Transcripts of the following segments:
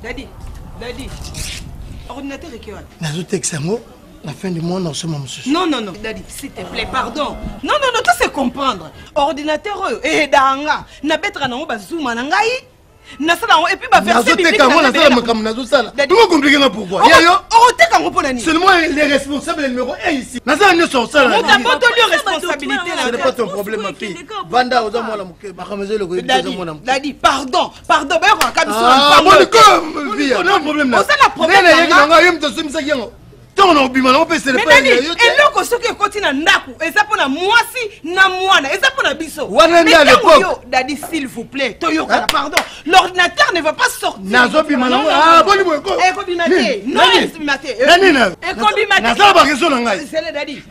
Daddy. Ordinateur est qui? Nazo texamo. La fin du mois, non, c'est mon souci. Non, Daddy, s'il te plaît, pardon. Non, tu sais comprendre. Ordinateur, et danga, na betra na oba zooma na ngai. Na sala et puis ba verser biblique. Na sala makam nazo sala. Comment compliquer na pourquoi? Yayo. Oh, te kango pona ni. Seulement les responsables numéro 1 ici. Na sala ne sort ça là. On t'a pas donné responsabilité là. Ce n'est pas ton problème ma fille. Vanda oza moi la moke. Ba kamaze le ko moi. Daddy, pardon. Ba ko kabiso. Ah, bon comme vie. On a un problème là. On a un problème. Nena yem to sumisa yango. On a oublié, on peut se répéter. Mais Daddy, et l'autre ce qui continue à ndaku, et ça pour la moisi, na moana, et ça pour la biso. Daddy, s'il vous plaît, Toyoka, pardon, l'ordinateur ne va pas sortir. Nazo bimana. Ah, bon niveau. Eh, kombimate. Non, kombimate. Eh, kombimate. Nazo ba question ngai. C'est Daddy.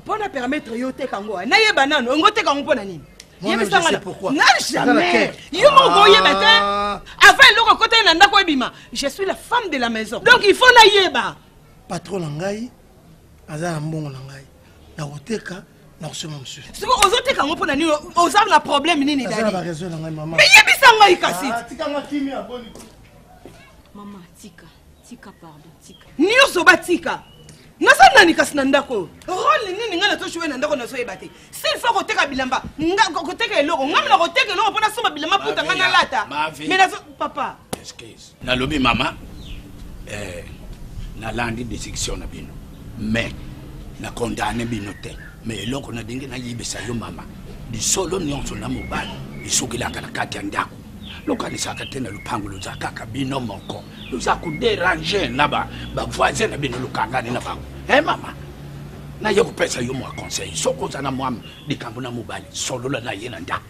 Pour na permettre yo te kango. Na ye banano, ngote kango pona nini? Je sais pourquoi. Non, jamais. Yo mon goye matin. Avant l'autre côté na ndako ebima. Je suis la femme de la maison. Donc il faut na yeba. Patron nangai azala mbongo nangai na koteka na kosoma msusu siko ozoteka ngo pona nini ozala na problème nini Daddy azala ba raison nangai maman mais yebisa ngai kasi tika ngakimi aboni maman tika pardon tika nyonso batika nasa nani kasi na ndako rôle nini nga na toshuwe na ndako na so yeba te s'il faut koteka bilamba nga koteka eloko nga na koteka eloko pona soma bilamba puta nga na lata mais na papa excuse na lobi mama na landi décision na bino mais na condamné bino te mais eloko na dingi na yibisa yo mama di solo nyonso na mobali isukilaka na kati ya ndako lokanisaka te na lupango luza kaka bino moko luza kudéranger na ba voisin na bino lukangani na bango mama na ye kopesa yo mwa conseil soko oza na mwama likambo na mobali solola na ye na ndako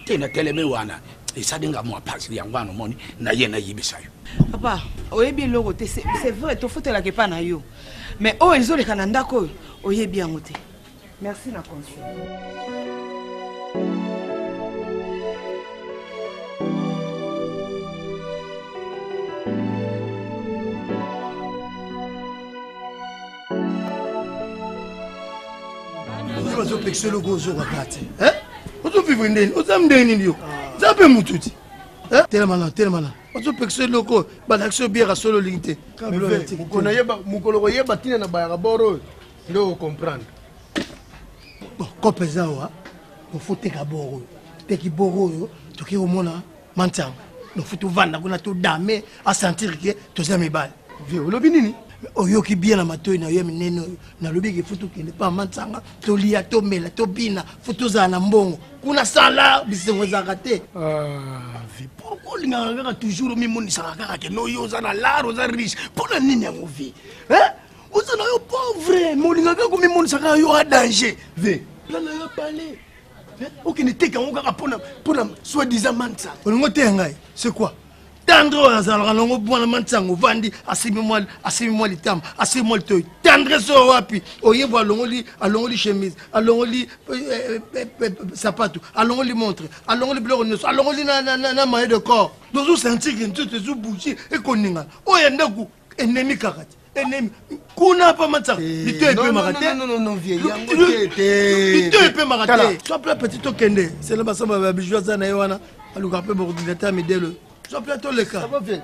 te na teleme wana esalinga mwa pasi yango wana omoni na ye na yibisa yo papa oyebi eloko te c'est vrai tofutelaka epa na yo mais oyo ezoleka na ndako oyo oyebi yango te merci na conseil ozo pexer le gozo wakati ozo vivre ndeni ozo mdeni ndio zape mututi telemana ozo pexer le go balaxo biera solo lingte kona yeba mukolo ko yeba tina na bayaka boro ndo comprendre kopeza wa ofote ka boro teki boro yo toki omona mantanga no futu vanda kuna to dame a sentir que toza mibale vie olobi nini oyoki bien na matoi na yo minene na lobi ke futu kende pa mantanga to lia to mela to bina futu za na mbongo kuna sala bisengo za kate vie pourquoi linga ngaka toujours mi monisa kaka ke no yo za na laro za riche pona nini ya vie oza na yo pauvre molinga kaka mi monisa kaka yo a danger vie là na yo parler okende teka ngo kaka pona soi-disant mantsa olingo te ngai c'est quoi tendre azalaka nango bwana mantsango vandi asimi moi litamba asimi moi litoyi tendre so wapi oyebwa alongoli chemise alongoli sapato alongoli montre alongoli biloko nyonso alongoli na maye de corps tozosentir ke nzoto ezobougi ekoninga oyo ndaku ennemi kaka te ennemi kuna pa mantsango litoyi epemaka te litoyi epemaka te sois pla petit okende sele basamba babiju aza na ye wana aluka mpe baordinateur midele sois prêt à tous les cas. Ça va bien.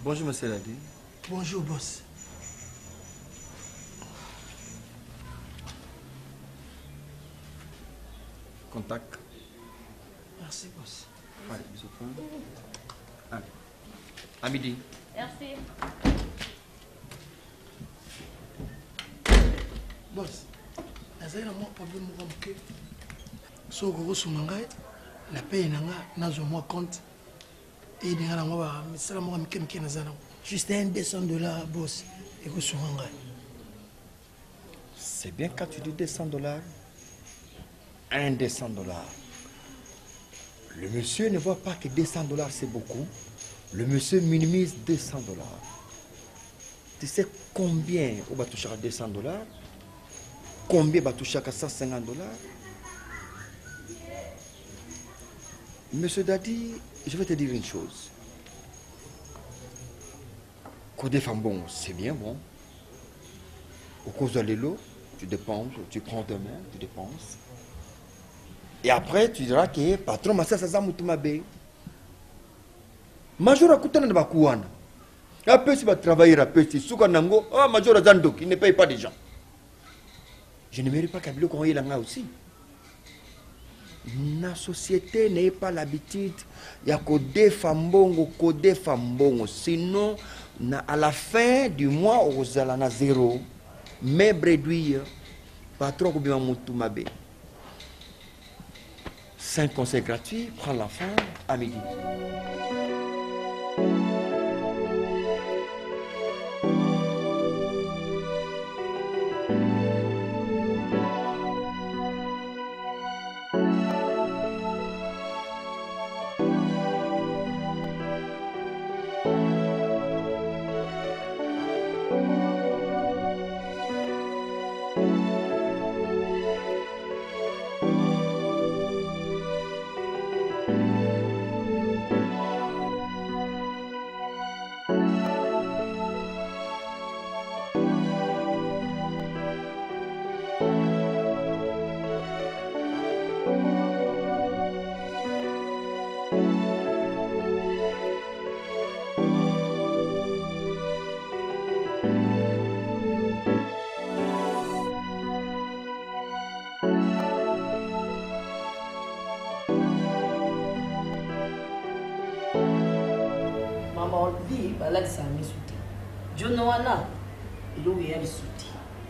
Bonjour, monsieur Ladi. Bonjour, boss. Contact. Merci, boss. Allez, bisous. Allez. À midi. Merci. Boss, j'ai un problème avec moi. Si vous avez la paye, vous compte. Et juste $200, boss. C'est bien quand tu dis $200. $200. Le monsieur ne voit pas que $200 c'est beaucoup. Le monsieur minimise 200 $. Tu sais combien on va toucher à 200 $? Combien va toucher à 150 $? Monsieur Dadi, je vais te dire une chose. Côté femme bon, c'est bien bon. Au cause de l'élo, tu dépenses, tu prends tes mains, tu dépenses. Et après, tu diras que patron m'a ça m'a bé. Major a coûté dans Bakouana. Après, si tu vas travailler, après, si tu vas Major a Zandok, il ne paye pas des gens. Je ne mérite pas qu'Abilo qu'on y là aussi. La société n'a pas l'habitude, il y a que fambongo. Sinon, à la fin du mois, on a zéro. Mais réduire, patron ou bien Moutoumabé. 5 conseils gratuits, prends l'enfant à midi. Là, ça m'a sauté. Je ne vois pas. Il y a des sauté.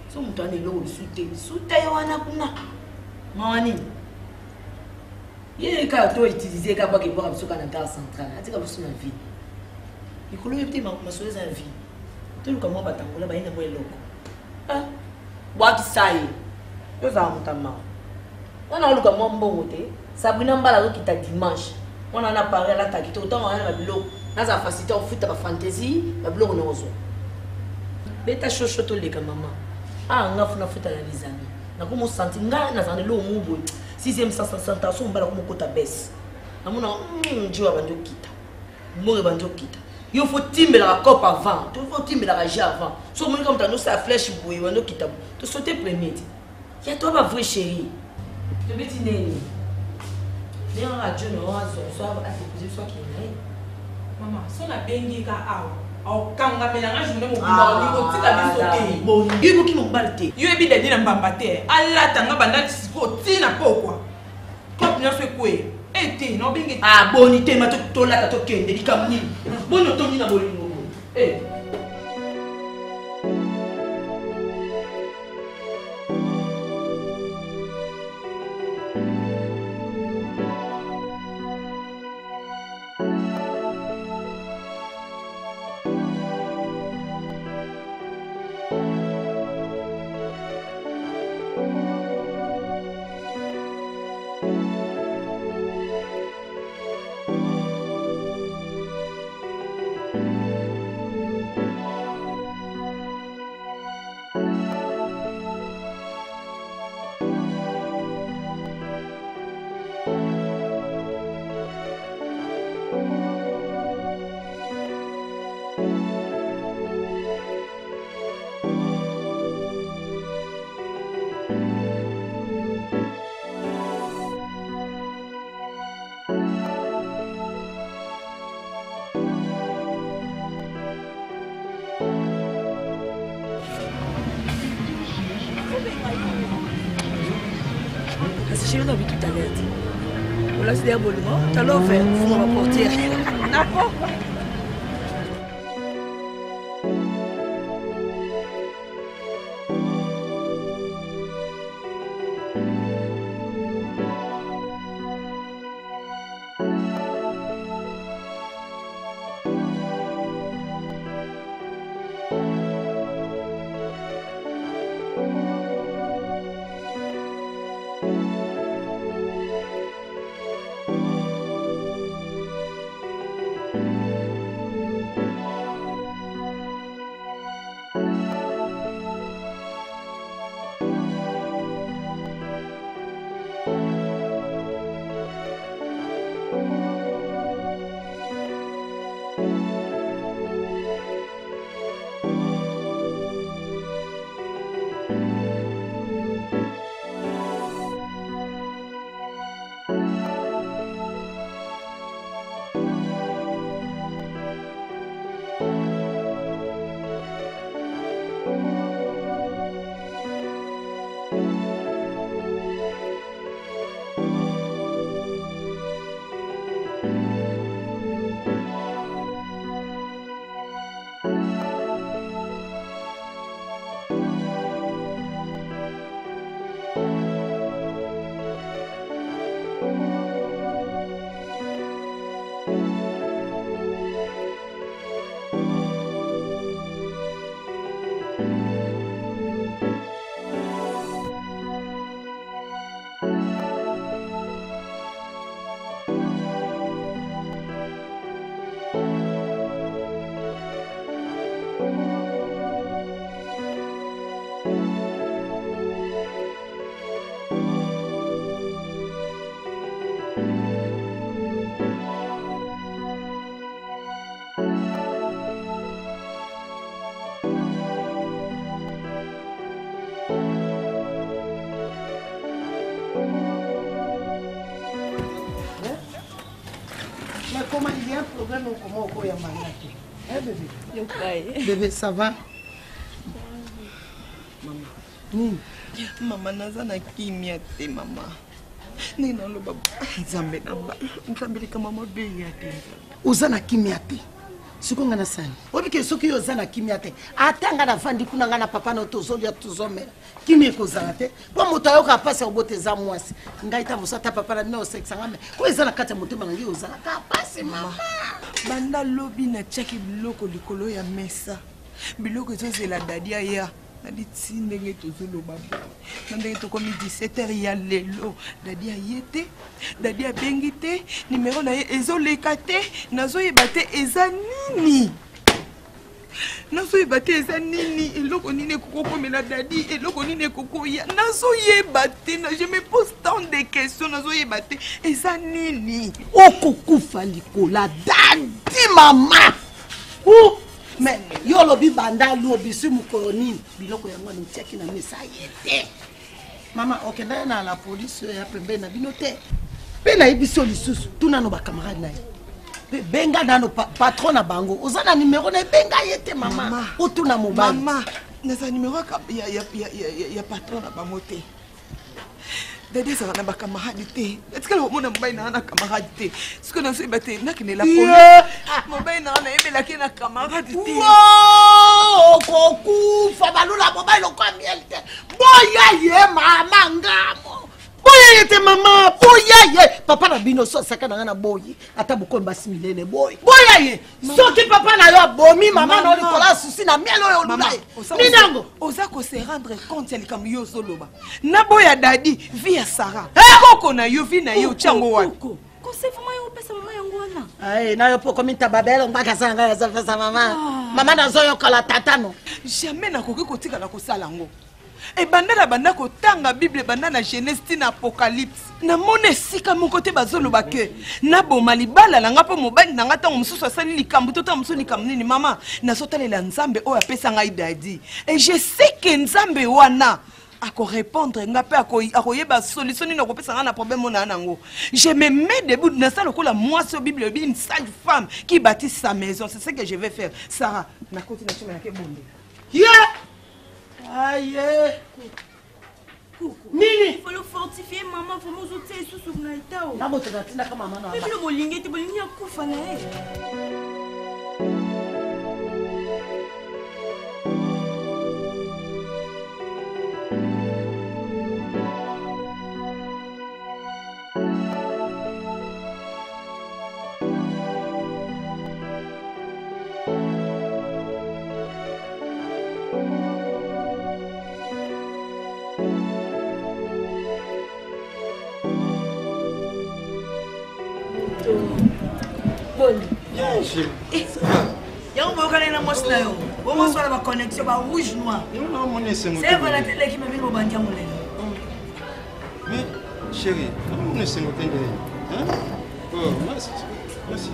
Si on a des sauté, sauté, il y a des sauté. Mani. Il y a des cas où utiliser les cas qui peuvent être dans la gare centrale. Il y a des cas où vie. Il faut que tu m'as sauvé la vie. Tu ne comprends pas tant que là, il y a des gens. Ah, what ça y est. Je vais vous dire. On a le cas où on a Sabrina Mbala qui t'a dimanche. On en a parlé là, t'as quitté autant on a bloc. Dans la facilité au foot, à la fantaisie, la bloc on a osé. Beta chochoto les maman. Ah, on a fait un foot à les amis. Na comme on sentit, na na zane lo mubo. Sixième sensation, on va la comme kota baisse. Na mona, Dieu a bandu kita. Mori bandu kita. Il faut timber la coupe avant. Tu faut timber la rage avant. So mon comme t'as nous sa flèche bouille, bandu kita. Tu sauter premier. Il y a toi ma vraie chérie. Tu me dis né. Viens à Dieu, non, soit à déposer, soit qu'il y ait. Maman, si on a bien dit quand on a mélangé, je ne sais pas si on a il faut qu'il m'en batte. Il y a des gens qui m'ont batté. Allah t'a bandé si faut tina pourquoi. Quand tu as fait quoi? Eh t'es non bien. Ah bonité ma to la to kende di kamni. Bono to ni na bolingo. Eh. Je l'ai vu tout à l'heure. On l'a dit à Bolimo. Tu as l'offert pour ma portière. N'importe quoi. comment il y a un problème au comment au y a malade. Hein bébé? Bébé, ça va? Maman. Maman naza na kimia te mama. Ni na lo baba. Nzambe namba. Nzambe ka mama be ya te. Uzana kimia te. Sukonga na sani. Obike soki yo zana kimia te. Atanga na fandi kuna ngana papa na tozolia tuzomela. Kimia ko zana te. Po moto ayoka pasi obote za mwasi. Ngai ta vosata papa na no sex ngame. Ko ezana kata motema ngi ozana ka pasi mama. Banda lobi na chaki biloko likolo ya mesa. Biloko ezozela dadia ya. Nadi ti ndenge tozoloba na ndenge tokomi 17h ya lelo dadi ayete dadi abengi te numéro na ye ezoleka te nazoyeba te eza nini nazoyeba te eza nini eloko nini ekokomela dadi eloko nini ekokoya nazoyeba te na je me pose tant de questions nazoyeba te eza nini okokufa likola dadi mama mais yo lobi banda lobi si mukoloni biloko yango ni tiaki na mesa yete mama okenda na la police ya pembe na binote pe na ibiso lisusu tuna no ba camarade na pe benga na patron na bango ozana numéro na benga yete mama otuna mobile mama na numéro ya patron na bango te Dadi ça na ba camarade te. Est-ce que le monde mobile na camarade te? Ce que dans ce bâté na qui ne la police. Mobile na ebe la qui na camarade te. Wow! Koku fabalula mobile ko miel te. Boya ye mama ngamo. Boya ye te mama. Boya ye papa na bino so saka na boyi. Ata boko mbasi milene boy. Boya ye. Soki papa na yo bomi mama na likola susi na miel oyo lulai. Ninango. Oza ko se rendre compte ya likam yo zoloba. Na boya dadi via Sarah. Koko na yo vi na yo chango wa. Ko se fuma yo pesa mama yango wana. Ai na yo poko minta babelo mbaka sanga ya pesa mama. Mama na zo yo kala tatano. Jamais na koki kotika na kosala ngo. E banda banda ko tanga Bible banda na Genèse tina Apocalypse. Na mone sika mon côté bazolo bake. Na boma libala na ngapo mobali na ngata mususu asali likambu tota mususu likambu nini mama na sotalela nzambe oyo apesa ngai dadi. Et je sais que nzambe wana ako répondre ngape ako yeba solution ni ko pesa na problème na nango. Je me mets debout na ça lokola moi sur Bible une sage femme qui bâtit sa maison. C'est ce que je vais faire. Sarah, na continuation na ke bonde. Yeah! Aïe! Nini? Il faut le fortifier, maman. Il faut nous ôter sous son état. Na moto na tina kama mama. Mais le bolingue, tu bolingue à kufa na Y'a un mot là, on va la connexion rouge noir. C'est vrai la télé qui m'a vu au bandier. Mais chérie, on est c'est notre hein? Oh, merci. Merci.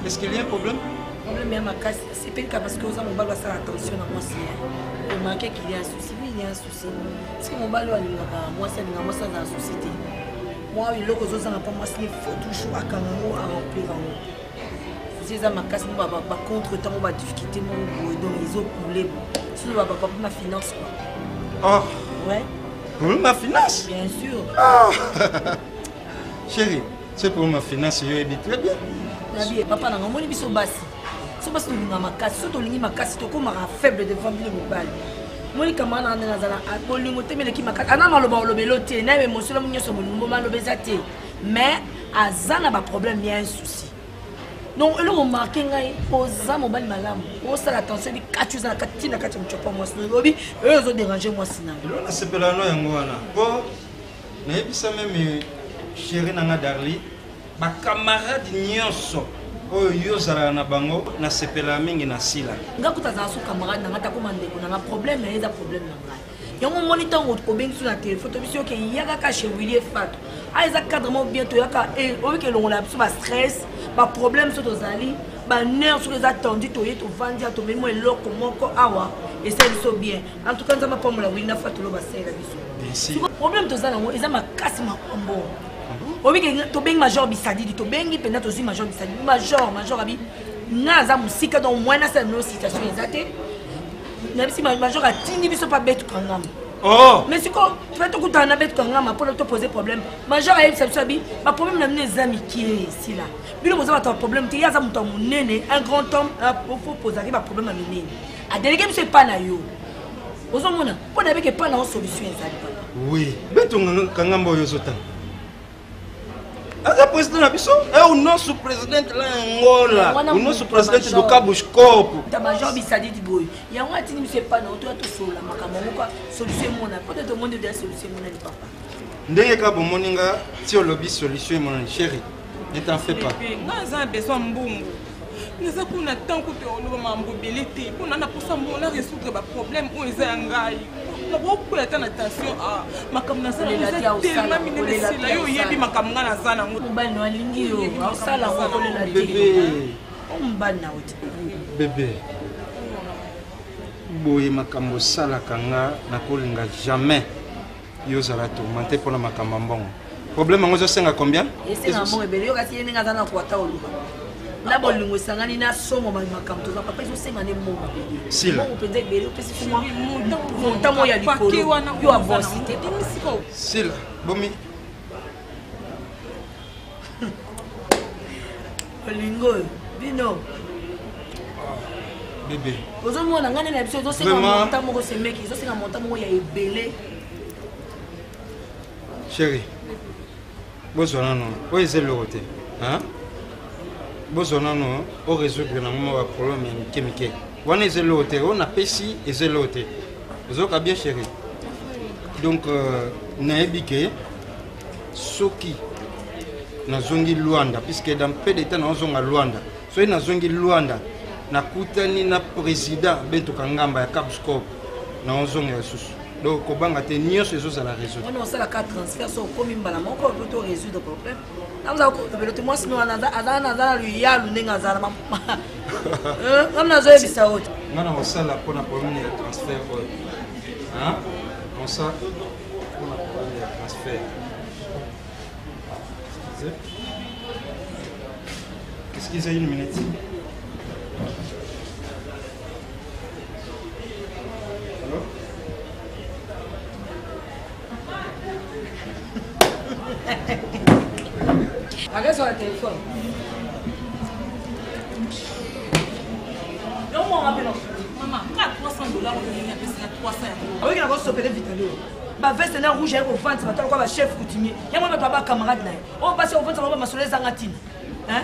Est-ce qu'il y a un problème? Problème est ma casse. C'est pas parce que vous avez mon faire attention à moi. C'est remarqué qu'il y a un souci. Oui, il y a un souci. Parce que mon bal est moi, c'est un souci. Moi, il y a des choses pas moi, il faut toujours à remplir. Si ça ma casse, on va contre temps, on va difficulté mon donc ils ont coulé. Sinon, on va pas ma finance quoi. Oh. Ouais. Pour ma finance? Bien sûr. Oh. Chérie, c'est pour ma finance, je dis très bien. Papa n'a pas de basi. Si tu as ma casse, si tu as ma casse, tu es faible devant le mobile. Moi, les camarades sont dans la maison, mais à Zana, il y a un problème, il y a un souci. Donc, là, on marque aux âmes, mobile malam. On s'est attention, il y a 4 choses à la carte, il y a 4 choses à moi. Eux, ont dérangé moi. C'est pas la noix. Bon, mais ça même, chérie Nana Darli, ma camarade Nyonso. Oh, yo zara na bango na sepela mingi na sila. Ngakuta za su camarade na ngata komande ko na problème na eza problème na ngai. Yango monitor ko bengi sur la téléphone to bisio ke yaga ka chez William Fat. Ah, ils ont cadrement bien, tu as et au que l'on a un stress, un problème sur les alliés, un nerf sur les attendus, tu es vendu, tu mets moi l'eau comme moi, et c'est bien. En tout cas, ça m'a pas mal, oui, n'a pas tout le bassin la biso. Le problème de ça, ils ont ma casse ma combo. Au que tu bien major bisadi, tu bien pendant aussi major bisadi, major abi, naza musique dans moins dans cette situation exacte. N'a pas major a tini biso pas bête quand même. Oh! Mais si tu fais tout le avec ton gamin pour te poser problème, major a eu ce sabi, ma problème n'a pas amis qui est ici là. Mais le ton problème, tu y a un grand homme pour poser un problème à mener. A délégué monsieur pas na yo. Aux hommes on avait que pas na solution exacte. Oui, mais ton kangambo yo sotan. Asa président na biso, ou non sous président la Angola, ou non sous président do Kabushkop. Ta major bisadi di boy. Ya ngati ni monsieur pas na to sola makambo ko solution mona. Peut-être tout le monde de solution mona ni papa. Ndenge ka bomoninga ti olobi solution mona chérie. Ne t'en fais pas. Ngaza besoin mbungu. Neza kuna tanku te oloba mambobele te. Kuna na posa mona résoudre ba problème o eza ngai. Na beaucoup ya tana attention a makamna sana eza tellement minene sila yo yebi makamna na zana ngo. Mbani walingi yo. Ausala ngo kolela te. Mbani na uti. Bébé. Boye makambo sala kanga na kolinga jamais. Yo zala tourmenté pour la makambo mbongo. Problème ngo zo senga combien? Esenga mbongo ebele yo kasi yenga zana kwata oluba. La bolingo sangani na somo makambo to papa zo senga ne mbongo. Sila. Mbongo penza ebele opesi fuma. Montamo ya likolo. Yo abosité. Sila. Bomi. Bolingo. Bino. Bébé. Ozomona ngane na biso zo senga montamo ko semeki, zo senga montamo ya ebele. Chérie, besoin non, où est le côté, hein? Besoin non, au résoudre un problème chimique. On est le côté, on a péci et c'est le côté. Vous avez bien chérie. Donc, naébike, soki, na zongi Luanda, puisque dans peu de temps on zonga Luanda. Soki na zongi Luanda, na kutani na président Bento Kangamba ya Kabushkop, na on zonga susu. Donc, comment tu as ces choses à la résoudre? On a aussi la carte transfert sur comme une balle, on peut résoudre le problème. Nous avons le témoin, sinon, on a le yal, on a un on a un ça autre. On a aussi la problème de transfert. Hein? On a pour la problème de transfert. Qu'est-ce qu'ils ont une minute? Regarde sur le téléphone. Non, moi, rappelle. Maman, $300, on a payé 300 €. Oui, on va stopper vite. Ma veste est rouge, elle va vendre, ça va chef coutumier. Il y a moi, ma camarade là. On passe au vent, ça va ma soleil zangatine. Hein?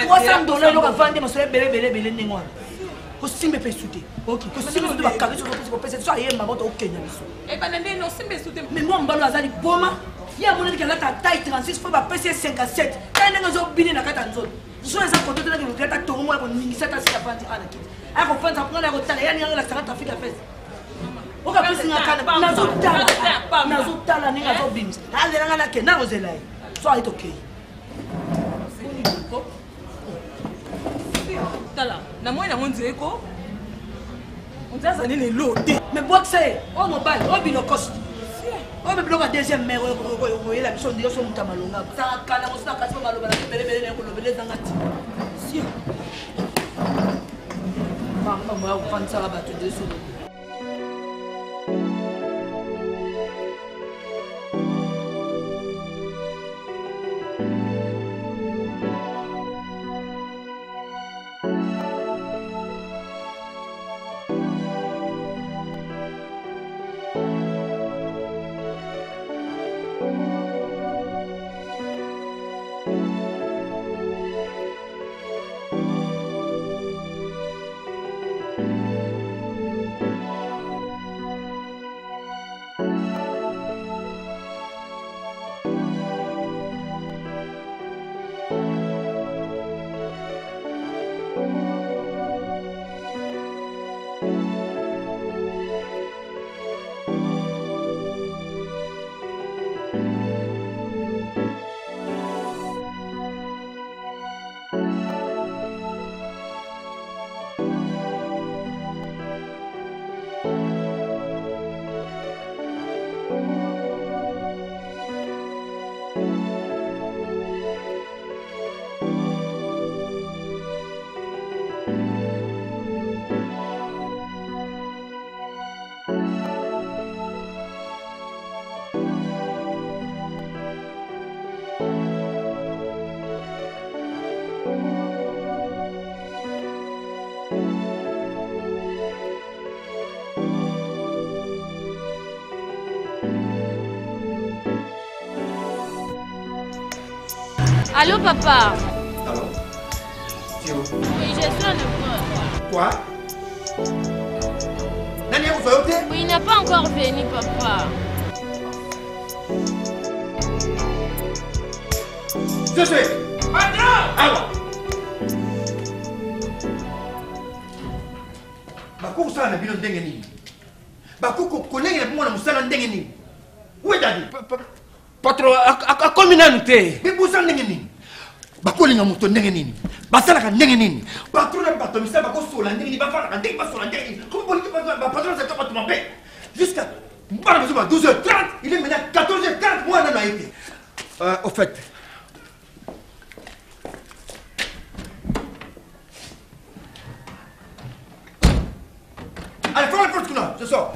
$300, on va vendre ma soleil belé, négoire. Costume peut sauter. Ok, costume peut pas carrer sur le petit peu. C'est ça, il y a ma botte au Kenya. Eh ben, non, c'est mais sauter. Mais moi, on va aller boma. Il y a mon qui a la taille 36, il faut pas passer 57. Quand il y a un autre billet dans la zone, je suis un côté de la ville, il y a un tour, moi, on y s'est assis à partir à la quitte. Alors, on fait ça, on a la route, il y a la sarate à faire. On va passer à la canne, Nazotala, Nazobins. Allez, on a la canne, Nazela. Soit est ok. Tala, na moi, on dit quoi? On dit ça, les lots. Mais boxer, oh mon bail, oh binocoste. On peut bloquer la deuxième mère, la mission de son tamalonga. Ça, quand on s'est cassé, on va le lever dans la tête. Si. Maman, on va prendre ça à battre dessus. Allô, papa? Allô? Tio? Oui, je suis en école. Quoi? Nani, vous voyez? Oui, il n'est pas encore venu, papa. Je suis. Alors. Bako usala na bino ndenge nini? Bako kolenge na mwana musala ndenge nini? Où est Daddy? Patron, a combien de temps? Mais vous ndenge nini? Bako linga moto ndenge nini? Basala ka ndenge nini? Patron na bato misala bako sola ndenge nini? Bafala ka ndenge basola ndenge nini? Comment politique patron c'est pas tout mon père. Jusqu'à 12h30, il est maintenant 14h40 moi on a été. Au fait. Allez, ferme la porte, Kuna, je sors.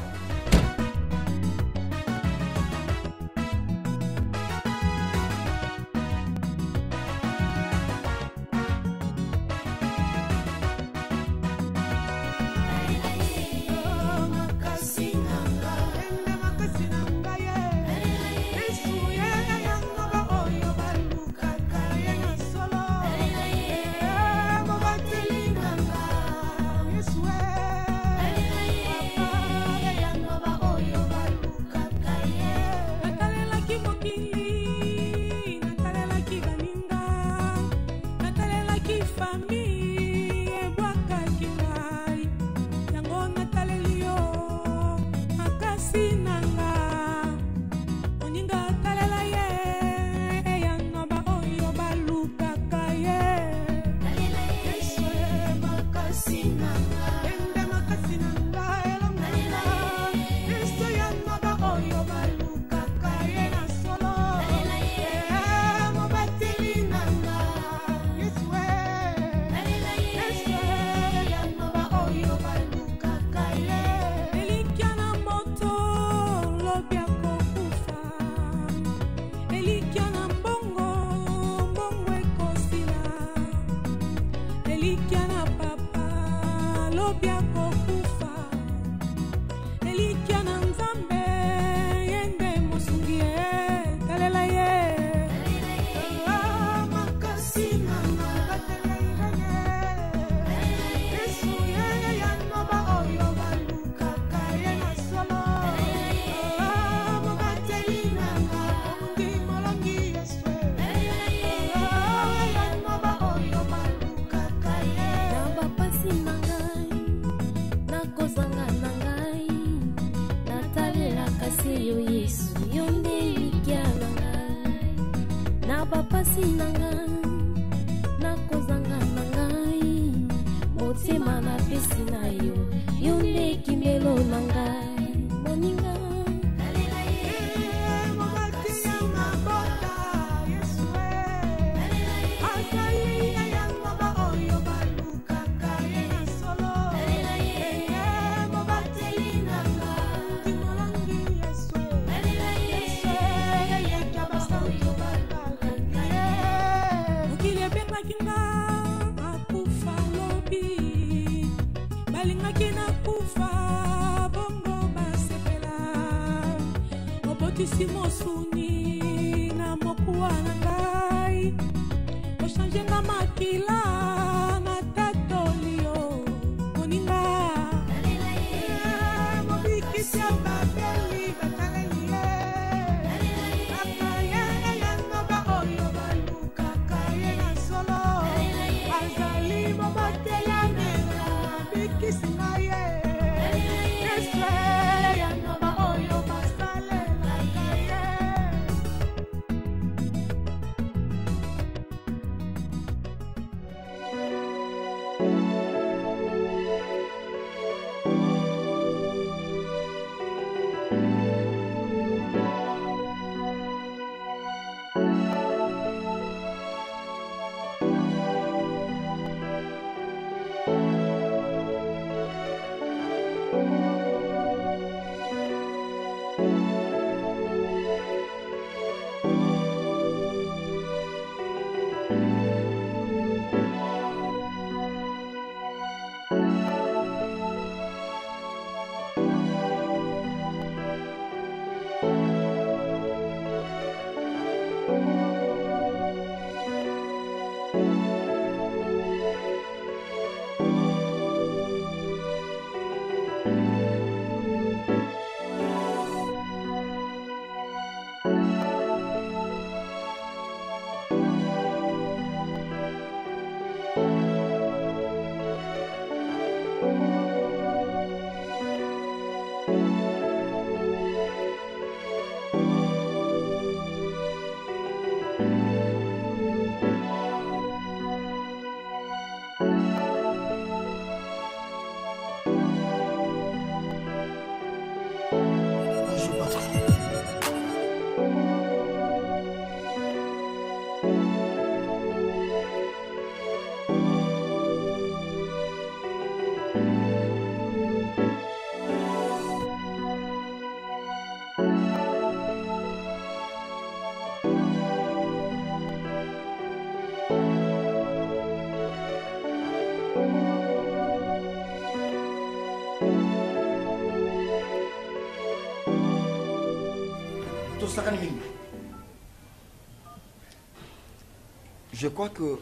Je crois que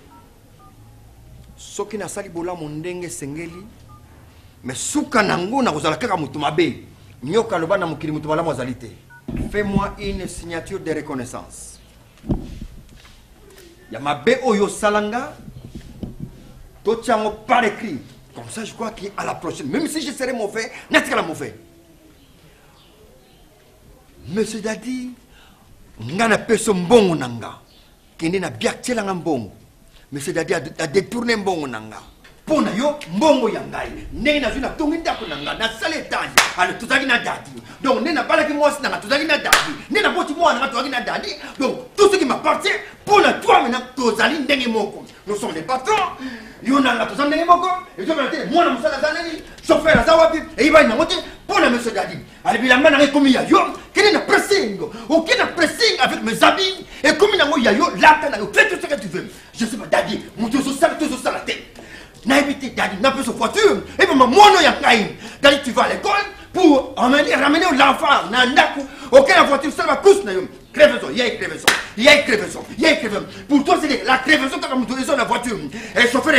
ce qui n'a sali bola mondenge sengeli, mais souka nango na kozala kaka mutu mabe. Nyoka loba na mukili mutu bala mwazalite. Fais-moi une signature de reconnaissance. Ya mabe oyo salanga, totiango par écrit. Comme ça, je crois qu'à la prochaine, même si je serais mauvais, n'est-ce qu'à la mauvais. Monsieur Dadi, ngana peso mbongo nanga. Kende na biakchela nga mbongo. Monsieur Dadi a détourné mbongo nanga. Pona yo mbongo ya ngai. Ndenge na zuna tongi ndako nanga na sale tani. Ale tuzaki na dadi. Donc nena balaki mwasi nanga tuzaki na dadi. Nena boti mwana nanga tuzaki na dadi. Donc tout ce qui m'appartient pona toi maintenant tozali ndenge moko. Nous sommes les patrons. Yo nanga tozali ndenge moko. Et je vais dire mwana musala zanani. Chauffeur azawapi. Et il va na moté pona monsieur Dadi. Ale bilamba na komi ya yo. Quel est le pressing? Aucun pressing avec mes amis. Et comme il y a yo là fais tout ce que tu veux. Je sais pas Dadi. Mon Dieu, ça la tête. N'a évité Dadi, n'a pas sa voiture. Et puis, moi, non, il y a Dadi, tu vas à l'école pour ramener l'enfant. Ok, la voiture, ça va coucher. Crevaison, il y a une crevaison. Il y a une crevaison. Il y a une crevaison. Pour toi, c'est la crevaison quand tu es dans la voiture. Et chauffeur,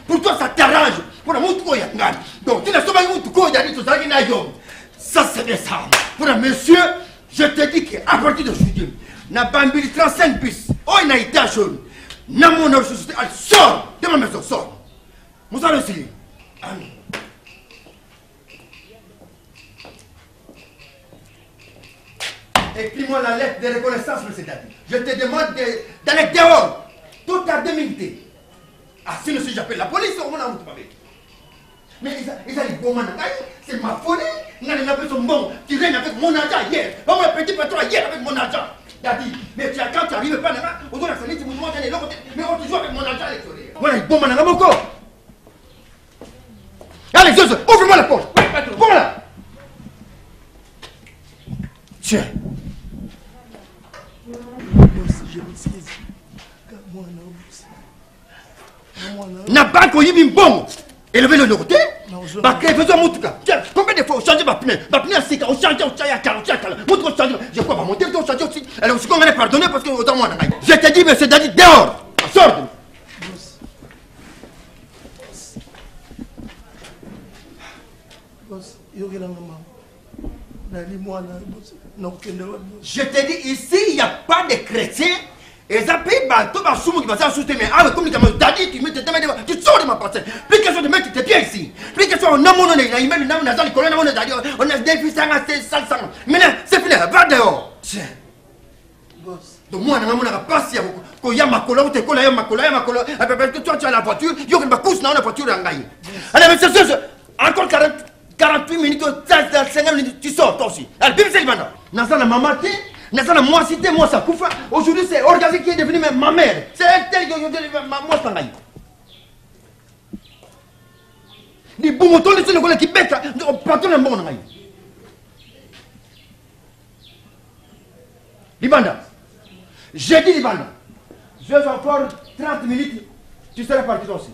pour toi, ça t'arrange. Pour la montre, il y a un donc, tu n'as pas eu tout quoi, Dadi, tu as dit, ça, c'est bien ça. Pour un monsieur, je te dis qu'à partir de aujourd'hui, n'a pas 35 bis. Oh, il a été jaune. N'a mon société, elle sort de ma maison, sort. Vous allez essayer. Écris-moi la lettre de reconnaissance, monsieur Dadi. Je te demande d'aller dehors. Tout à 2 minutes. Ah, sinon, si j'appelle la police, on va vous parler. Mais ils allaient bon, c'est ma folie. N'a pas son bon. Tu viens avec mon argent hier. On m'a petit patron hier avec mon argent. Dadi, mais quand tu arrives pas là, on doit faire des mouvements de l'autre côté. Mais on te joue avec mon argent électoré. Voilà, bon, maintenant, mon corps. Allez, Joseph, ouvre-moi la porte. Voilà. Tiens. N'a pas qu'on y ait bon. Élevez le côté. Bah, faisons mon cas. Tiens, combien de fois on change ma pneu? Ma pneu, c'est qu'on change, je crois pas monter, on change aussi. Alors, si on va pardonner parce que autant moi, je te dis, monsieur Dadi, dehors. Sors. Je te dis, ici, il n'y a pas de chrétiens. Et ça paye tout ma somme qui va s'ajouter. Mais comme tu m'as dit, tu sors de ma parcelle. Plus question de mettre tes pieds ici. Plus question de non, on a des fils à sale sang. Maintenant, c'est fini, va dehors. Tiens. Donc, moi, je n'ai pas si il y a ma cola, tu as ma cola, que toi, tu as la voiture, il y a ma couche dans la voiture. Allez, mais c'est encore 48 minutes, 50 minutes, tu sors toi aussi. Allez, bim, c'est le maintenant. Dans la maman, moi cité, moi ça koufa. Aujourd'hui c'est Orgazi qui est devenu ma mère. C'est elle qui est devenue moi ça ngaï. Ni boumoton les gens qui bêtent, patron le bon ngaï. Libanda. J'ai dit Libanda. Je vais encore 30 minutes, tu seras parti aussi.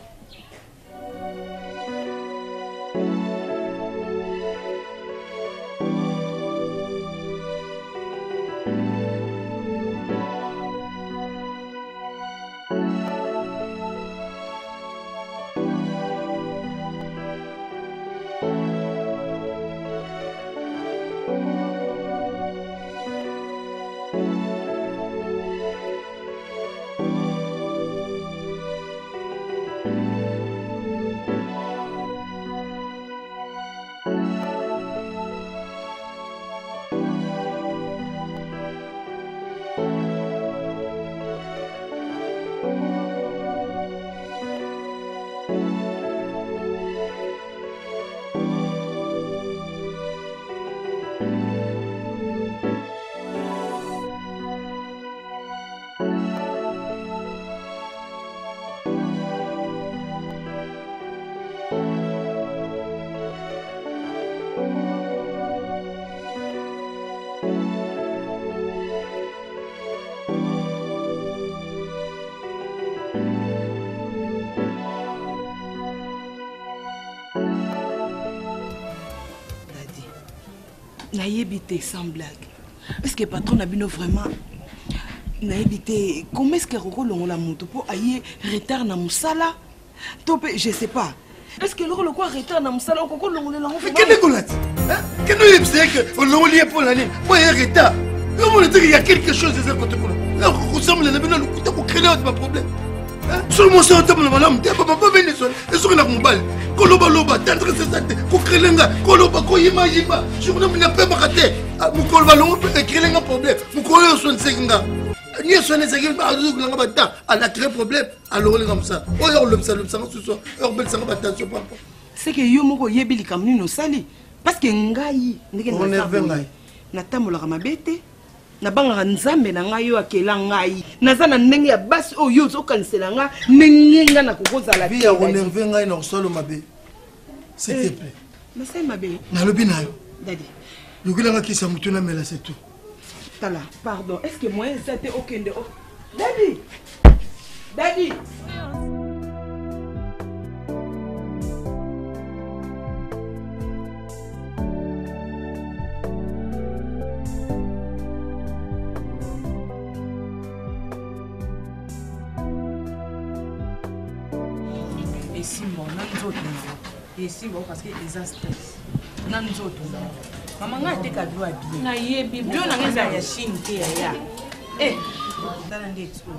Naïbité sans blague. Est-ce que patron a bien vraiment naïbité? Comment est-ce que Roko la moto pour ailler retard na musala? Top, je sais pas. Est-ce que le quoi retard na musala Roko la mais qu'est-ce que là? Qu'est-ce que c'est que on l'a pour l'année? Moi il y a retard. Il y a quelque chose de ce côté là. Là on ressemble à la coup pour créer un problème. Seulement ça on table madame, papa pas venir sur et sur la mombal. Koloba loba tendre c'est ça ko krelenga koloba ko yima yima. Je ne n'a pas raté. Mu kolba longo créer un problème. Mu koyo son senga. Ni sonné ça qui ba azou nga bata ala créer problème alors les comme ça. Oh yo le ça ce soir. Or bel ça bata sur papa. C'est que yo moko yebili kamni no sali parce que ngai ndike na natambolaka mabete nabangaka nzambe na ngai yo akela ngai naza na ndenge ya basi oyo ozokanisela nga ndenge nga na kokozala te ya konerve ngai na kosolo mabe s'il te plaît nasai mabe nalobi na yo dadi yokelanga kisa motu namela c'est tout tala pardon est-ce que moyen eza te okende dadi dadi et si bon parce que les stress nan zoto maman nga te ka doa bien na yebi bio na ngeza ya chine te ya dala ndetsu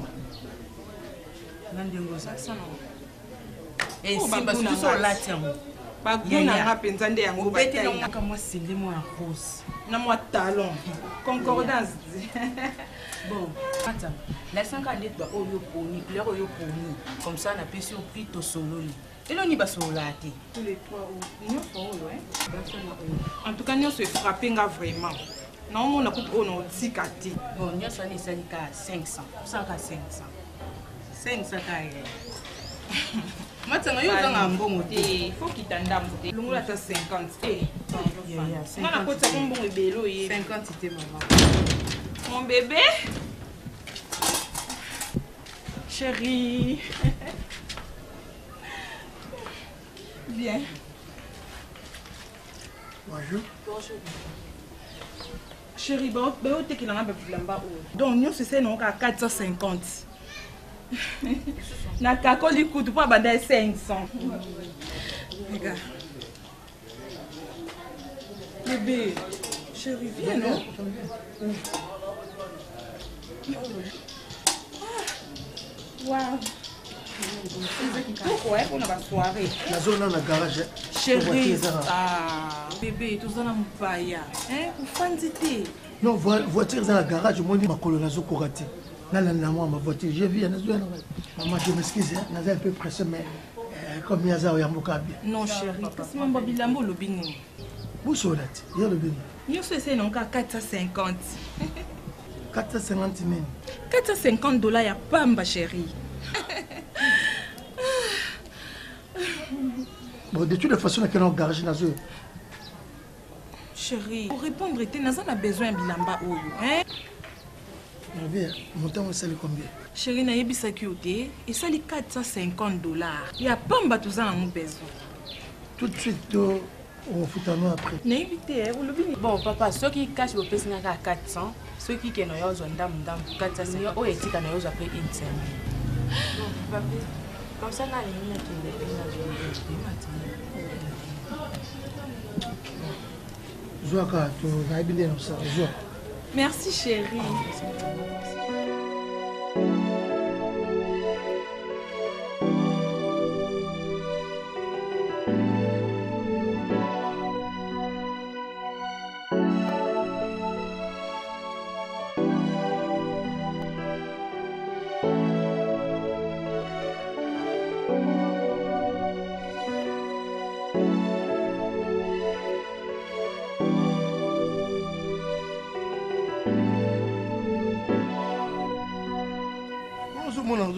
nan dengo ça no et si parce que so la tiamo baguna nga penza nde yango bete na ka moi sele moi rose na moi talon concordance bon attends la 50 lettres oyo poni couleur oyo poni comme ça na pesi au prix to solo ni elo ni basolate tous les trois ou en tout cas nous se frapper nga vraiment non on a coupe on a tikati bon nous ça ni ça ni ka 500 ça ka 500 ka matanga yo nga mbongo te faut qu'il t'endam te longola ta 50 on a côté mbongo ebelo ye 50 te maman mon bébé chérie. Bien. Bonjour. Bonjour. Chérie, bon, tu es là, donc nous c'est non à 450. Na kako li coûte pas banda 500. Regarde. Bébé, chérie, viens non. Wow. Pourquoi on a la soirée? La zone dans la garage. Chérie, ah, bébé, tout ça n'a pas ya. Hein, vous faites non, voiture dans la garage, moi dis ma colonne zo korati. Là moi ma voiture, j'ai vu maman je m'excuse, on a un peu pressé mais comme ya za oyamboka bien. Non chérie, kasi mambo bilambo lobini. Vous solati, ya lobini. Yo c'est non ka 450. 450 000. 450 $ ya pamba chérie. Bon, de toutes les façons, on a un garage dans eux. Chérie, pour répondre, tu as besoin de bilamba oyo, hein? Mon temps, c'est combien? Chérie, na yebi sakioté, et ça li 450 $. Il y a pas mba tout ça en besoin. Tout de suite, on fout à nous après. Na yebi te, vous le bini. Bon, papa, ceux qui cachent le pèse à 400, ceux qui n'ont pas besoin d'am 400, oh, et qui n'ont pas après une semaine. Bon, papa, comme ça, na ligne qui merci chérie.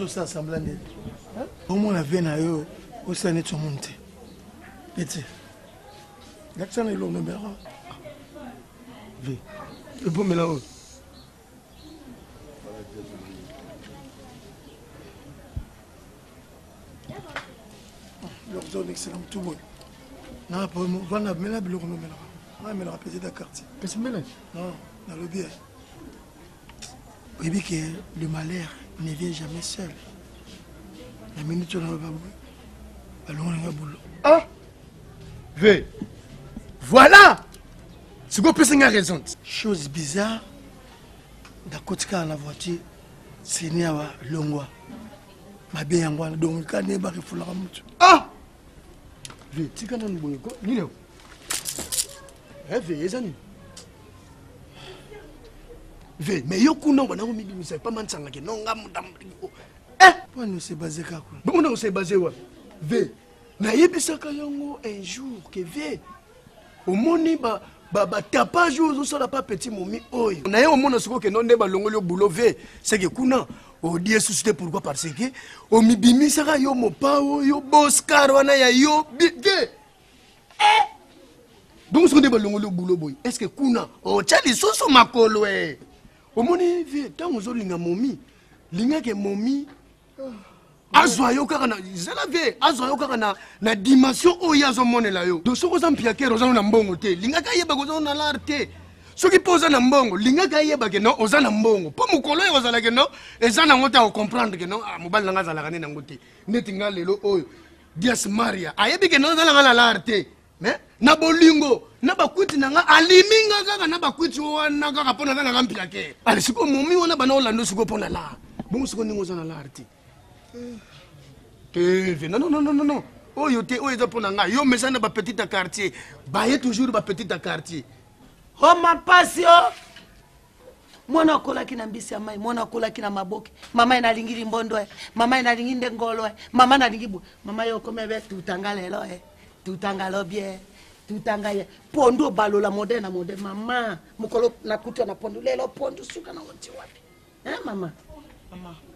Ça semblant d'être. Au moins la veine à eux, au sein de son monté. Petit. L'accent est le numéro. V. Le bon mélange. Leur zone excellent tout bon. Non, pour moi, on va la mettre le numéro. Ouais, mais le rappelé d'un quartier. Qu'est-ce que c'est? Non, dans le bien. Oui, que le malheur ne vient jamais seul. La minute où on va boulot. Ah! V. Voilà! C'est quoi personne a raison? Chose bizarre, dans la voiture, c'est né à Longwa. Ma bien en donc quand n'est pas qu'il Ah! V, tu connais le boulot quoi? Nino. V, Ezani. V, mais yo kuno bana mi bimisa pas man sanga ke non ngam dam. Pourquoi nous s'est basé quoi? Bon on s'est basé wa. V, na yebisaka yango un jour que V. Au moni ba tapage aux osala pas petit momi oyo. Na ye au mona soko ke non ne ba longoli boulot V, c'est que kuna o die suscité pourquoi parce que o mi bimisaka yo mopao yo boskar wana ya yo bige. Donc ce qu'on débat le boulot boy. Est-ce que kuna o tchali soso makolo eh. Au moni vie tant aux linga momi. Linga ke momi. Azwa yo kaka na zela vie azwa yo kaka na dimension o ya zo monela yo. Donc soko za mpia ke roza na mbongo te. Linga ka yeba ko na l'arte. Soki poza na mbongo linga ka yeba ke no oza na mbongo. Po mukolo yo zala ke no eza na ngota o comprendre ke no mobali nga zala ka na ngote. Neti nga lelo oyo. Dias Maria. Ayebi ke no zala nga l'arte. Mais na bolingo na bakwiti nanga aliminga kaka na bakwiti wana kaka pona na ngampia ke ale siko momi wana bana olando siko pona la bongo siko ningo zana la arti non oyo te oyo za pona nga yo mesana ba petit quartier ba ye toujours ba petit quartier oh ma passion mwana kola kina mbisi ya mai mwana kola kina maboke mama inalingi mbondo mama inalingi ndengolo mama nalingi mama yo komebe tutangalelo tutangalo bien tutangaye pondo balola moderne mama mukolo nakuta na pondo lelo pondo suka na woti wapi mama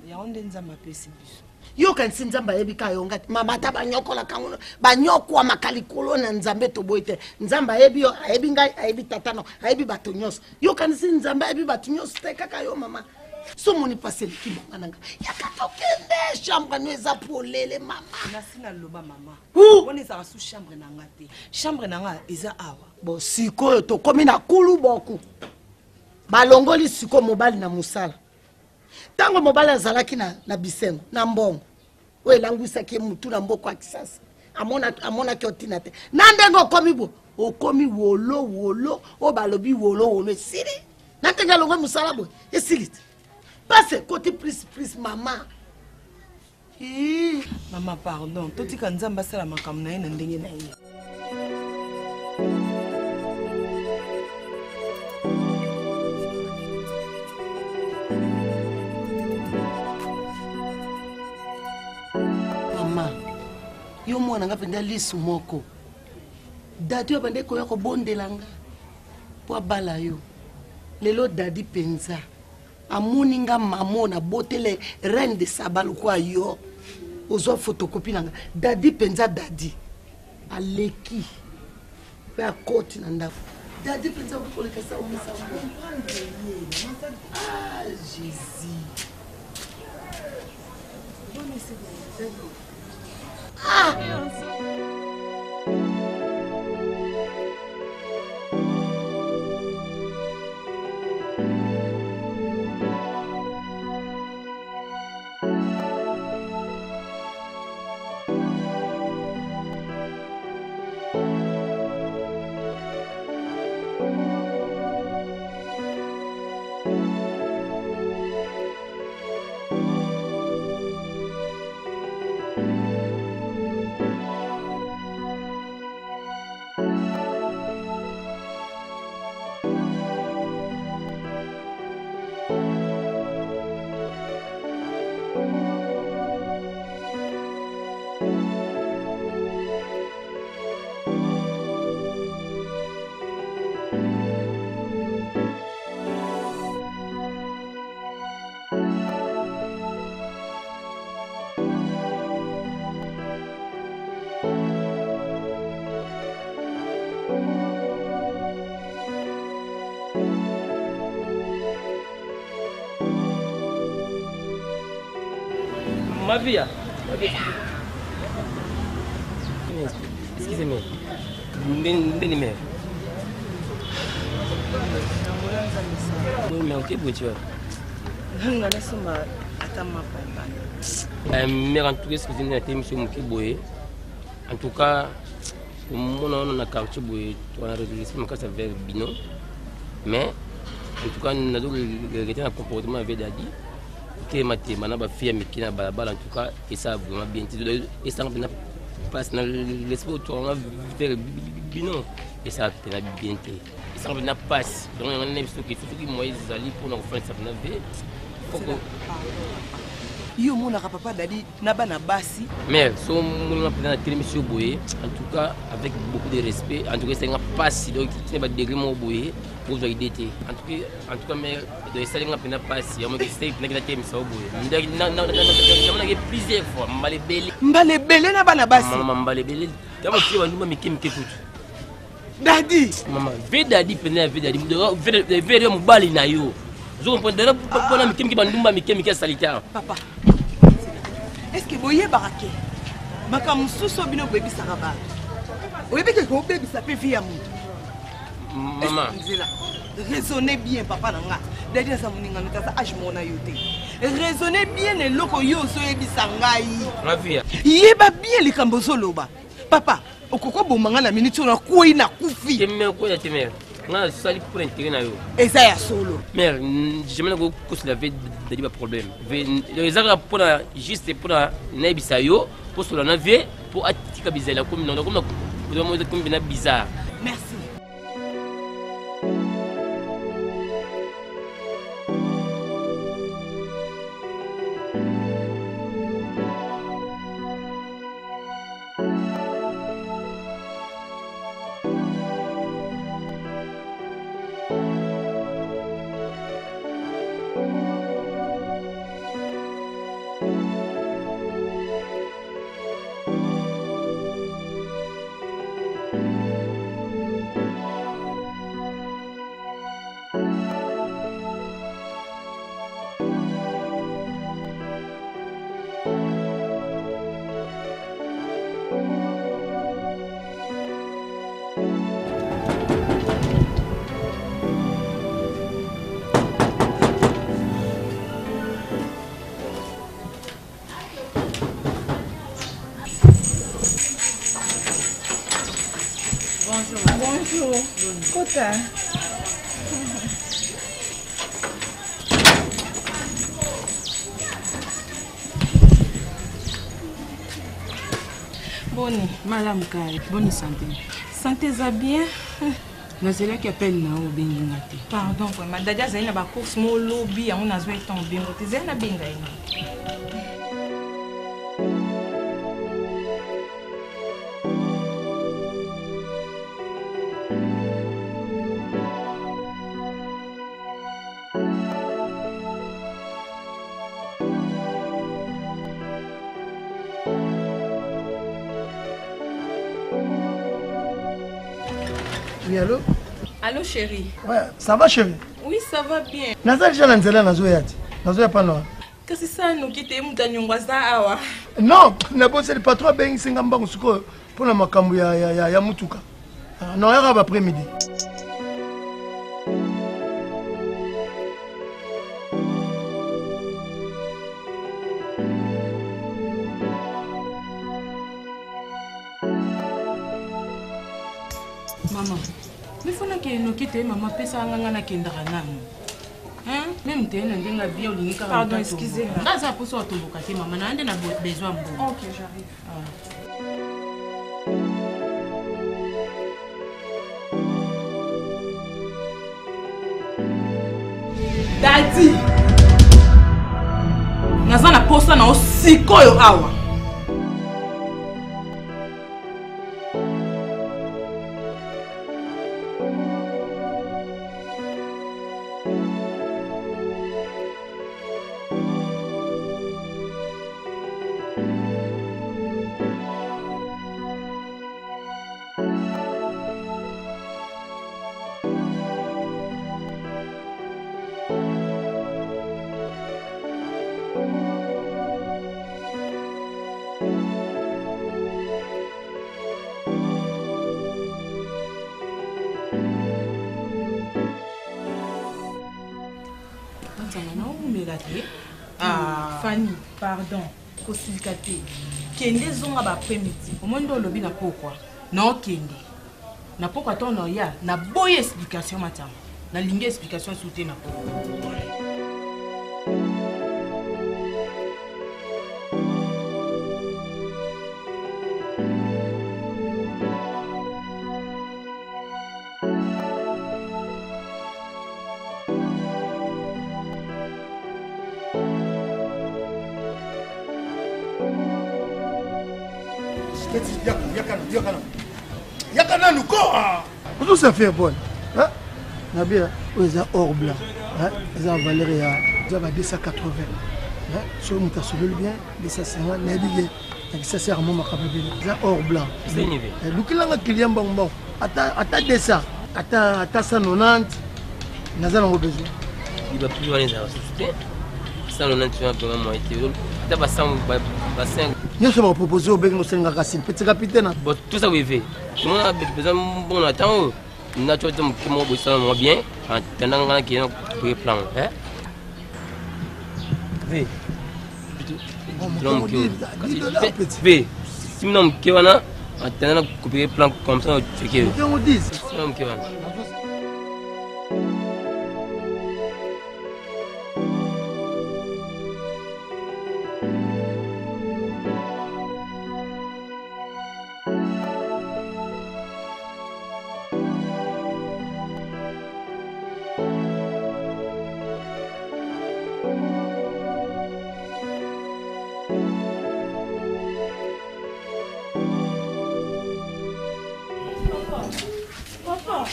ya onde nzamba pesi biso yo kan sinzamba ebika yo ngati mama ta banyokola kangono banyokwa makalikolo na nzambe to boite nzamba ebi yo ebi ngai ebi tatano ebi batonyoso yo kan sinzamba ebi batonyoso te kaka yo mama so moni passer l'équipe nanga yakatokende chambre nweza polele mama nasina loba mama on ezaka sous chambre nanga te chambre nanga eza awa bo siko to komi na kulu boku balongoli siko mobali na musala tango mobali azalaki na bisengo na mbongo we langwisa ke mutu na mboko akisasa amona ki otina te nandengo komi bo okomi wolo o balobi wolo esili nantenga longo musala bo esili passe côté plus maman. Maman pardon, toti kanzamba sala makambo na ye na ndenge na ye. Maman, yo mwana nga penda lisu moko. Dadi yo bande koya ko bondelanga. Po bala yo. Lelo dadi penza. Amoninga mamo na botele reine de Sabal kwa yo ozo photocopie nanga dadi penza dadi aleki pa koti na ndafu dadi penza ko le kasa o misa ah Jésus Ma vie. Excusez-moi. Benimé. Oui, mais ok, bon, tu vois. Mais en tout cas, ce que j'ai été monsieur Mokiboé, en tout cas, on a quartier Boé, on a réglé ça vers Bino. Mais en tout cas, nous avons regretté un comportement avec Dadi. Que ma fille qui n'a pas en tout cas, et ça vraiment bien. Et ça n'a pas l'esprit autour vers Bino. Et ça a bien été. Et ça n'a pas. Donc, on a un épisode qui fait que Moïse Ali pour nous faire ça. Yo mon papa Dadi naba na basi. Mais si on a pris monsieur Boye, en tout cas avec beaucoup de respect, en tout cas c'est un passe donc qui n'est pas degré mon Boye pour jouer d'été. En tout cas mais de ça on a pris un passe, on a essayé de gagner monsieur Boye. On a plusieurs fois mbale belé na bana basi. Maman mbale belé. Quand on fait on me écoute. Dadi. Maman, ve Dadi pena ve Dadi. Ve mo bali na yo. Je comprends déjà pourquoi on a mis qui salitaire. Papa. Est-ce que Boye Baraké Makamususo bino baby saraba. Oyebi que ko baby ça peut via mon. Maman. Raisonnez bien papa nanga. Dadi sa muninga nta age mona yote. Raisonnez bien le loko yo so yebi sangai. Ma fille. Yeba bien les kambozo loba. Papa, okoko bomanga na minute na kuyi na kufi. Teme ko ya teme. Nga sali pour intérêt na yo. Eza ya solo. Mère, je me go ko la veille de problème. Les gens pour juste pour na bisa yo, pour cela na veille pour atika bizela comme non comme bizarre. Merci. Bonjour. Kota. Boni, madame Kay, bonne santé. Santé ça bien. Nazela qui appelle na o bengi ngati. Pardon, vraiment. Dadia zaina ba course mo lobby, on a joué ton bingo. Tu zaina benga ina. Oui, allô? Allô, chérie? Ouais, ça va, chérie? Oui, ça va bien. Nazali déjà nanzela nazoyati. Nazoya pas non. Kasi ça nous quitte mutanyongwaza awa. Non, nabo c'est le patron ben singa mbangu suko pona makambu ya mutuka. Non, ya ba après-midi. Maman, il faut que nous quitte maman pesa nganga na kendara nanu. Hein? Même t'es un dinga bien ou nika. Pardon, excusez-moi. Gaza pour ça tomboka te maman na ande na besoin mbo. OK, j'arrive. Dadi. Naza na posa na osikoyo awa. te. Fanny, pardon. Kosilika te. Kende zonga ba après-midi. Omondo lobi na pourquoi? Non kende. Na pourquoi ton no ya na boye explication matama. Na lingi explication soute na pourquoi. Yakana nous quoi? Qu'est-ce que ça fait bon? Hein? Nabia, ils ont or blanc. Hein? Ils ont valeur à 280. Hein? Si on t'a sauvé le bien, 250, nébillé. Ça sert à mon macabébé. Ils ont or blanc. C'est une idée. Donc il a un client bon. Attends 200. Attends 190. Nous avons besoin. Il va plus loin les artistes. 190 tu vas vraiment été. Tu vas 100 nous sommes proposés au Bénin Racine, petit capitaine. Bon, tout ça, oui, fait. Nous avons besoin de attendre. Nous avons besoin de bien. Nous avons besoin de plan. Oui. Oui. Si nous avons un plan comme ça, tu as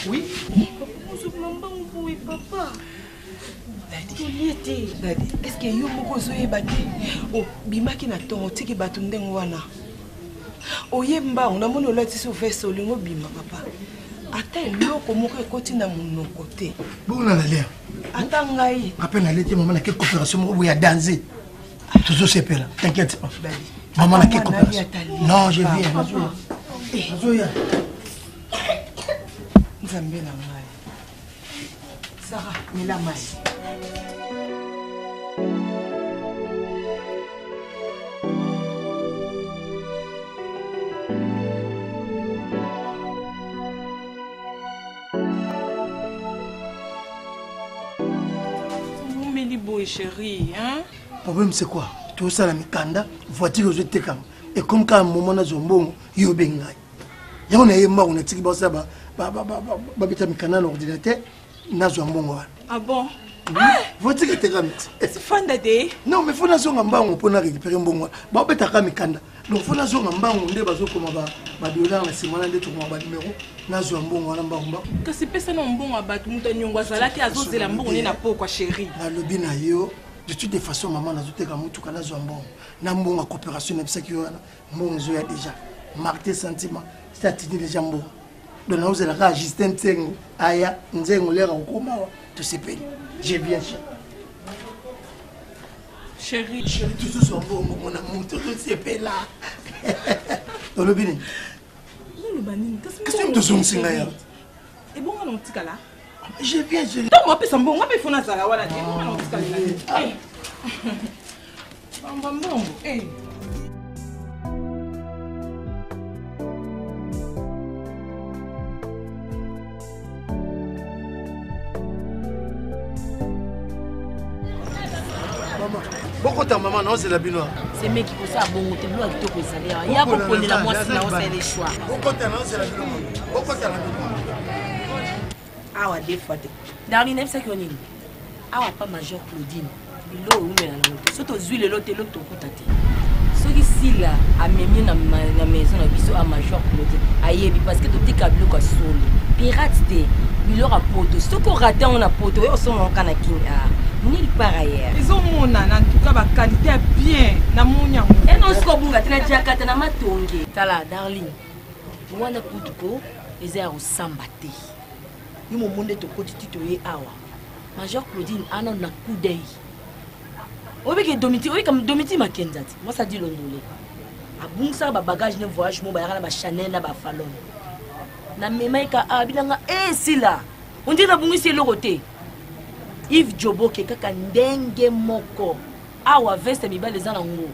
Oui. Papa. Daddy, est-ce que yo moko zoyeba te? Oh, bimaki na tongo tiki bato ndengo wana. Oyemba unamoni olati so veste olingo bima papa. Ata eloko moko ekoti na monoko te. Bona la l'air. Ata ngai. Rappelle la lettre maman na quelle coopération moko ya danser. Toujours c'est là. T'inquiète pas. Maman na quelle coopération. Non, je viens. Nazoya. Nzambe na ngai. Sarah, mila mai. Chérie, hein? Le problème c'est quoi? Tout ça la mikanda, voiture je te kam. Et comme quand un moment na zombongo, yo bengai. Ya on est mort on a tiki ba ça ba bita mikanda l'ordinateur na zombongo. Ah bon? Voiture te kam. C'est fan de. Non mais faut na zonga mbango pour na récupérer mbongo. Ba beta ka mikanda. Donc faut na zonga mbango nde bazo koma ba dollar na simana nde to koma ba numéro na zombongo na mbango. Kasi pesa na mbongo abatu muta nyongwa zalaki azozela mbongo ni na pokwa chérie. Na lobi na yo. De toutes les façons, maman n'a pas mutu kana zombon. Na mbonga coopération na bisaki wana. Mbongo zo ya déjà. Marqué sentiment. Ça tini déjà mbongo. Donc na uzela ka Justin Tsengo. Aya nzengo lera ukoma wa. Tu sais pas. J'ai bien cher. Chérie, tout ce sont mbongo mon amour. Tout c'est pas là. Dans le bini. Qu'est-ce que tu as singa ya? Et bon on tika là. Je viens, je viens. Donc, moi, je suis un peu fou. Maman, pourquoi ta maman non c'est la binoire? C'est mec qui pose ça bon côté bloc qui te pose ça. Il y a pas pour la moi sinon c'est les choix. Pourquoi ta non c'est la binoire? Pourquoi ta la binoire? Ah ouais des fois. Darling aime ça qu'on est. Ah ouais pas major Claudine. Bilo ou mais na moto. Surtout huile l'autre l'autre kotate. Ce qui si là a même na maison na biso a major Claudine. Ayebi parce que tout kabilo ka solo. Pirate té. Bilo rapporte. Ce qu'on raté on a poto et on s'en kana kinga. Nulle part ailleurs. Ils ont mon en tout cas la qualité bien na munya. Et non siko bunga tena diakata na matonge. Tala darling. Wana kutuko ezaya usambate. Ni mo monde to koti titoye awa. Major Claudine anon na coup d'œil. Obi ke domiti, obi comme domiti makenzati. Moi ça dit le ndolé. Abungsa ba bagage ne voyage mo ba yaka na ba Chanel na ba Falon. Na memaika abinanga sila. On dit na bungisi le côté. Yves Djoboke kaka ndenge moko awa veste mibale za nango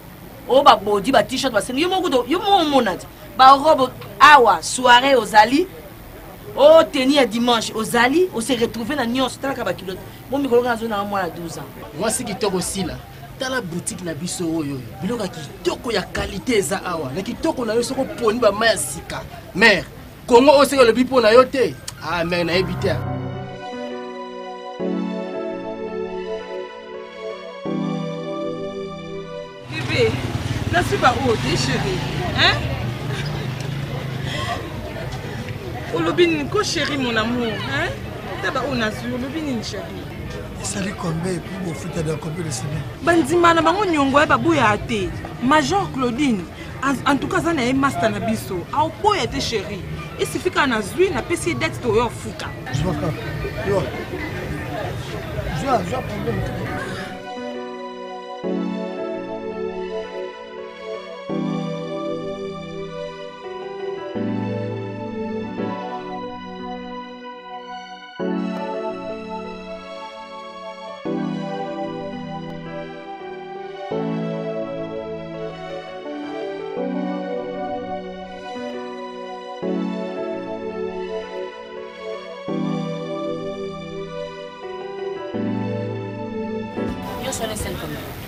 o ba body ba t-shirt ba sengi yo mo monati ba robe awa soirée ozali o tenir dimanche ozali o se retrouver na nyonso talaka ba kilote bon mikolo nga zo na mwa 12 ans moi si kitoko sila tala boutique na biso oyo biloka kitoko ya qualité za awa na kitoko na yo soko poni ba maya sika mère Congo o se le bipo na yo te ah mère na ebité bébé na si ba o te chérie hein olobini ko chérie mon amour hein taba o na su olobini chérie ça lui combien pour vous foutre dans combien de semaines bandima na bango nyongo ya babuya te Major Claudine en tout cas ça na master na biso au boya te chérie il suffit qu'on a zui na pesi dette to yo fuka je vois pas yo je problème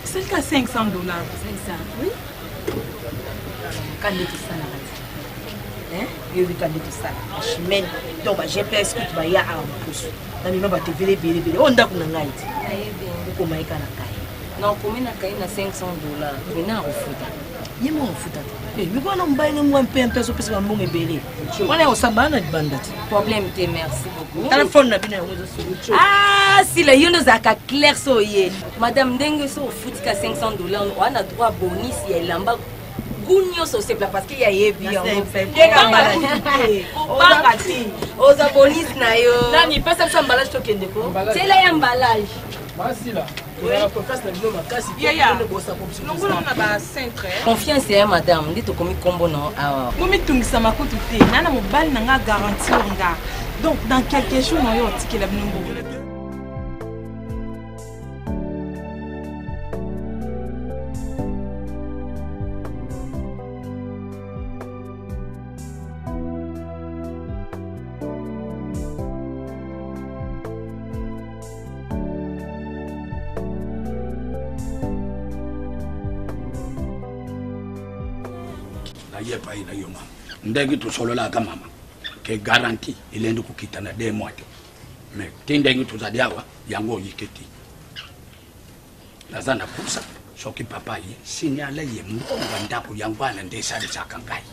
C'est qu'à $500. 500, oui. Quand tu ça là, hein? Il quand tu ça. Chimène, donc GPS que tu vas y avoir en plus. Na mimi ba te vele. On da kuna ngai. Ko mai kana kai. Na ko mina kai na $500. Mina ofuta. Yemo ofuta. Eh, mi kwa na mbaye mwa mpempe so pesa mbonge bele. Wana osamba na dibandati. Problème te merci beaucoup. Téléphone na bina ngozo so. Ah, si la yondo zaka clair so ye. Madame ndenge so ofutika $500. On a droit bonus ya lamba. Gounyo so c'est parce qu'il y a yebi en fait. Oza bonus na yo. Nani pesa sa emballage to kende ko? C'est la emballage. Merci là. Confiance c'est madame, dit comme combo non. Momi tungisa makutu te. Nana mobali nanga garantir nga. Donc dans quelques jours on yo ticket la binongo. yepa ina yo mama ndenge to solo la ka mama ke garanti ilende kukita na 2 mois mais tindenge to zadiawa yango yiketi lazana kusa shoki papa yi sinyala ye mbonga ndako yangwana ndesali sakangai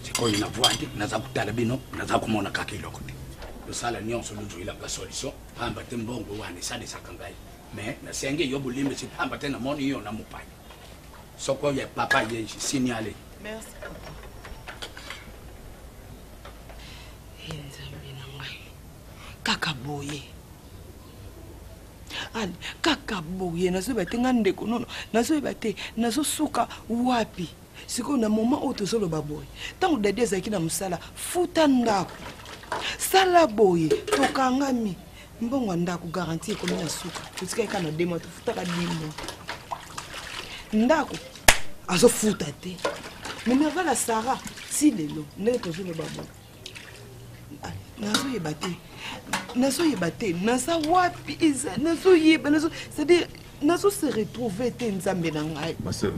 siko ina vuandi naza kutala bino naza kumona kakiloko sala nyonso lujuila ka solution hamba te mbongo wane sali sakangai mais na senge yo bulimbe si hamba te na moni yo na mupai soko ye papa ye signalé. Merci. Kaka boye. Ali kaka boye nazo batenga ndeko nono nazo bate nazo suka wapi siko na moment auto solo baboye tango dadi ezaki na musala futa ndako sala boye tokangami mbongo ndako garantie komi na suka tutika kana demo tufuta ka demo ndako azo futa te mais vala Sarah si lelo ndeko tozo le babo nazo yebate naza wapi iza nazo yeba nazo c'est-à-dire nazo se retrouver te nzambe na ngai ma sœur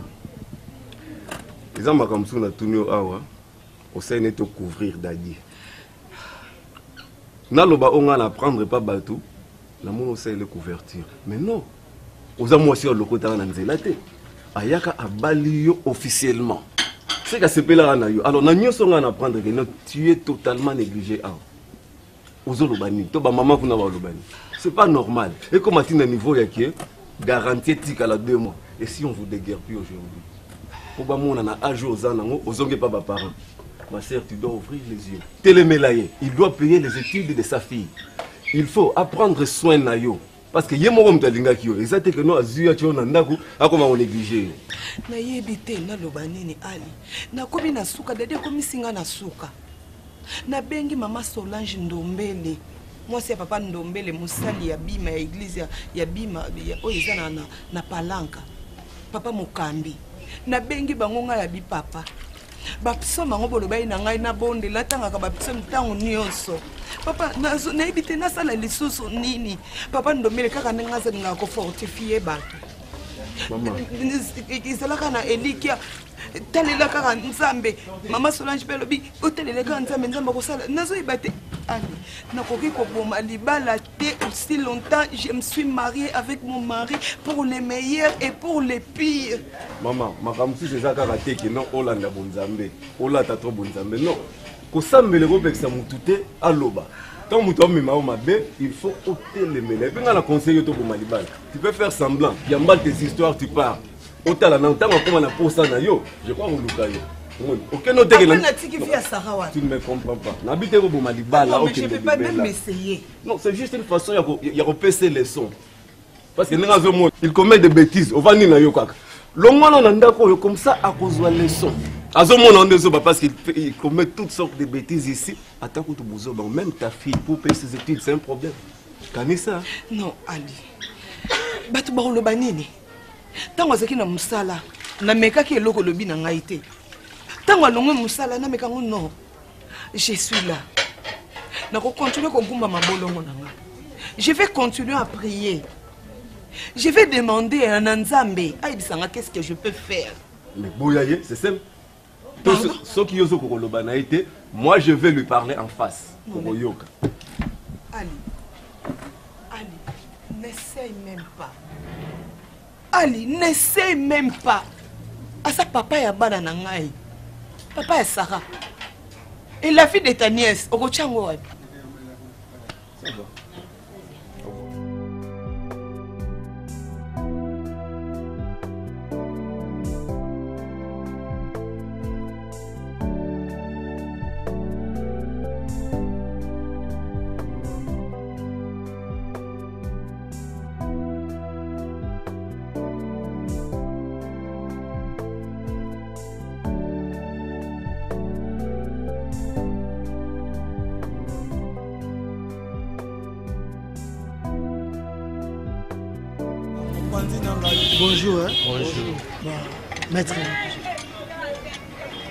les hommes comme ça na tunio awa au sein de couvrir dadi na loba onga na prendre pas bateau la mon au sein le couverture mais non aux amours sur le côté na nzela te ayaka abali yo officiellement c'est que c'est pela na yo alors na nyoso nga na prendre que non tu es totalement négligé awa ozolobani to ba maman kuna ba lobani c'est pas normal et comme à un niveau ya qui garantie tika la 2 mois et si on vous déguerpit aujourd'hui pour ba mona na âge aux anango ozonge pas ba parents ma sœur tu dois ouvrir les yeux télémelaye il doit payer les études de sa fille il faut apprendre soin na yo parce que yemo comme talinga ki yo exacte que no azuya tu na ndako akoma on négliger na yebite na lobani ni ali na komi na suka dede komi singa na suka na bengi mama Solange Ndombele Moi c'est papa Ndombele Moussali ya bima ya église ya bima oyo eza na palanka. Papa Mokambi. Na bengi bangonga ya bi papa. Bapso mango boloba ina ngai na bonde latanga ka bapso ntango nyonso. Papa na ebite na sala lisusu nini. Papa Ndombele kaka nengaza ngako fortifier bato. Maman. Izalaka na elikia talela kaka nzambe mama Solange pelobi otelela kaka nzambe nzambe kosala nazo ibate allez nakoki koboma libala te aussi longtemps je me suis mariée avec mon mari pour les meilleurs et pour les pires. Maman makamsi c'est ça kaka te ki non olanda bonzambe olata to bonzambe non kosambele ko bekisa mutute aloba. Quand tu as il faut ôter les mêlés. Puis, on a conseillé de Malibal. Tu peux faire semblant. Il y a mal tes histoires, tu pars. Autant la nanta, on a posé ça. Je crois qu'on l'a aucun autre tu ne me comprends pas. N'habitez pas Malibal. Non, mais je ne peux pas même essayer. Non, c'est juste une façon de repasser les sons. Parce que il commet des bêtises. On va dire que comme ça, à cause de les sons. Parce qu'il commet toutes sortes de bêtises ici. Attends que tu même ta fille pour payer ses études, c'est un problème. Connais ça? Non, Ali. Batu barolo banini. Tango zaki na musala, na meka ki eloko lobi na ngaite. Tango alongo musala na meka non. Je suis là. Na ko continuer ko ngumba mabolongo na nga. Je vais continuer à prier. Je vais demander à Nzambe, Aïdisanga, qu'est-ce que je peux faire? Mais Boyaye, c'est simple. Moi, je vais lui parler en face. Ali, n'essaye même pas. Ali, n'essaye même pas. À sa papa ya bana nangai. Papa ya Sarah. Et la fille de ta nièce, Okochango. Ça va. Bonjour. Hein? Bonjour. Bon, maître,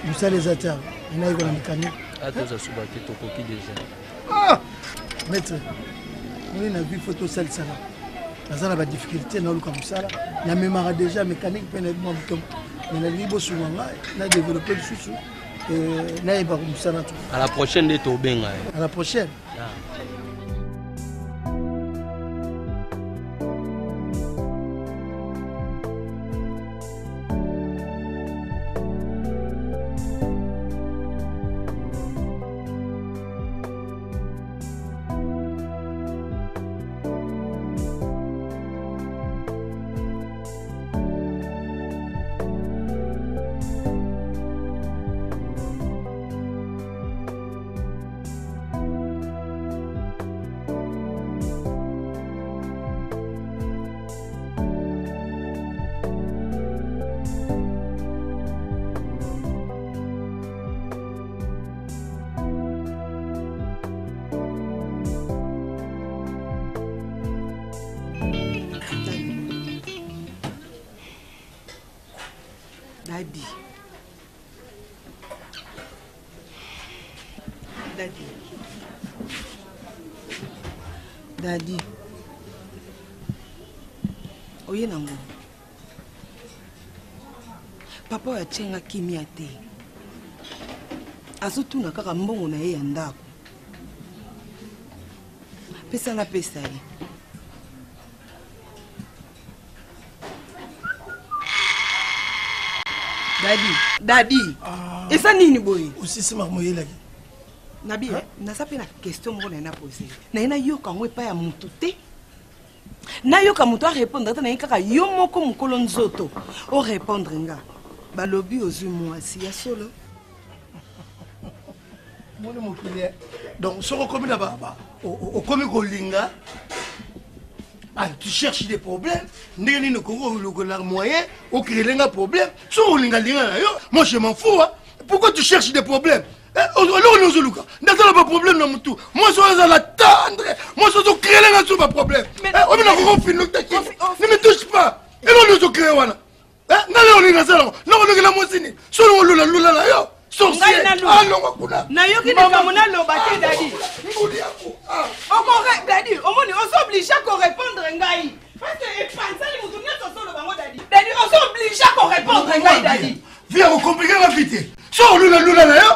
vous savez les attaques. Il y a une mécanique. Attends, ça suba te tokoki déjà. Ah! Maître, on a vu photo celle ça là. Ça a la difficulté dans le comme ça là. Il y a même déjà mécanique peine de mon tom. Mais la libre souvent là, on a développé le sous. Et là il va comme ça là tout. À la prochaine de Tobenga. À la prochaine. Ah. Daddy. Oye nango. Papa ya chenga kimia te. Azotuna kaka mbongo na ye ya ndako. Pesa na pesa ye. Daddy. Esa nini boy? Usisi mamoyela ki. Nabi, nasa pe na question moko na poser. Na ina yoka ngwe pa ya mutu te. Na yoka mutu a répondre ta na kaka yo moko mukolo nzoto. O répondre nga. Balobi ozu mwasi ya solo. Mona mokili. Donc soko komi na baba. O komi ko linga. Ah, tu cherches des problèmes. Ndeni no kongo lokola moyen, o créer un problème. So linga linga yo. Moi je m'en fous. Hein. Pourquoi tu cherches des problèmes? Alors, nous avons pas de problème dans tout. Moi, je suis à la tendre. Moi, je suis créé là sur ma problème. On a refait notre tête. Ne me touche pas. Et non, nous créé là. On est dans ça. Non, on est dans mon signe. Solo lula lula là yo. Sorcier. Ah non, kuna. Na yo ki maman na loba te dadi. Okore dadi, omoni on s'oblige à répondre ngai. Parce que pensa les mutunya solo bango dadi. Dadi on s'oblige à répondre ngai dadi. Viens on compliquer la vite. Solo lula lula là yo.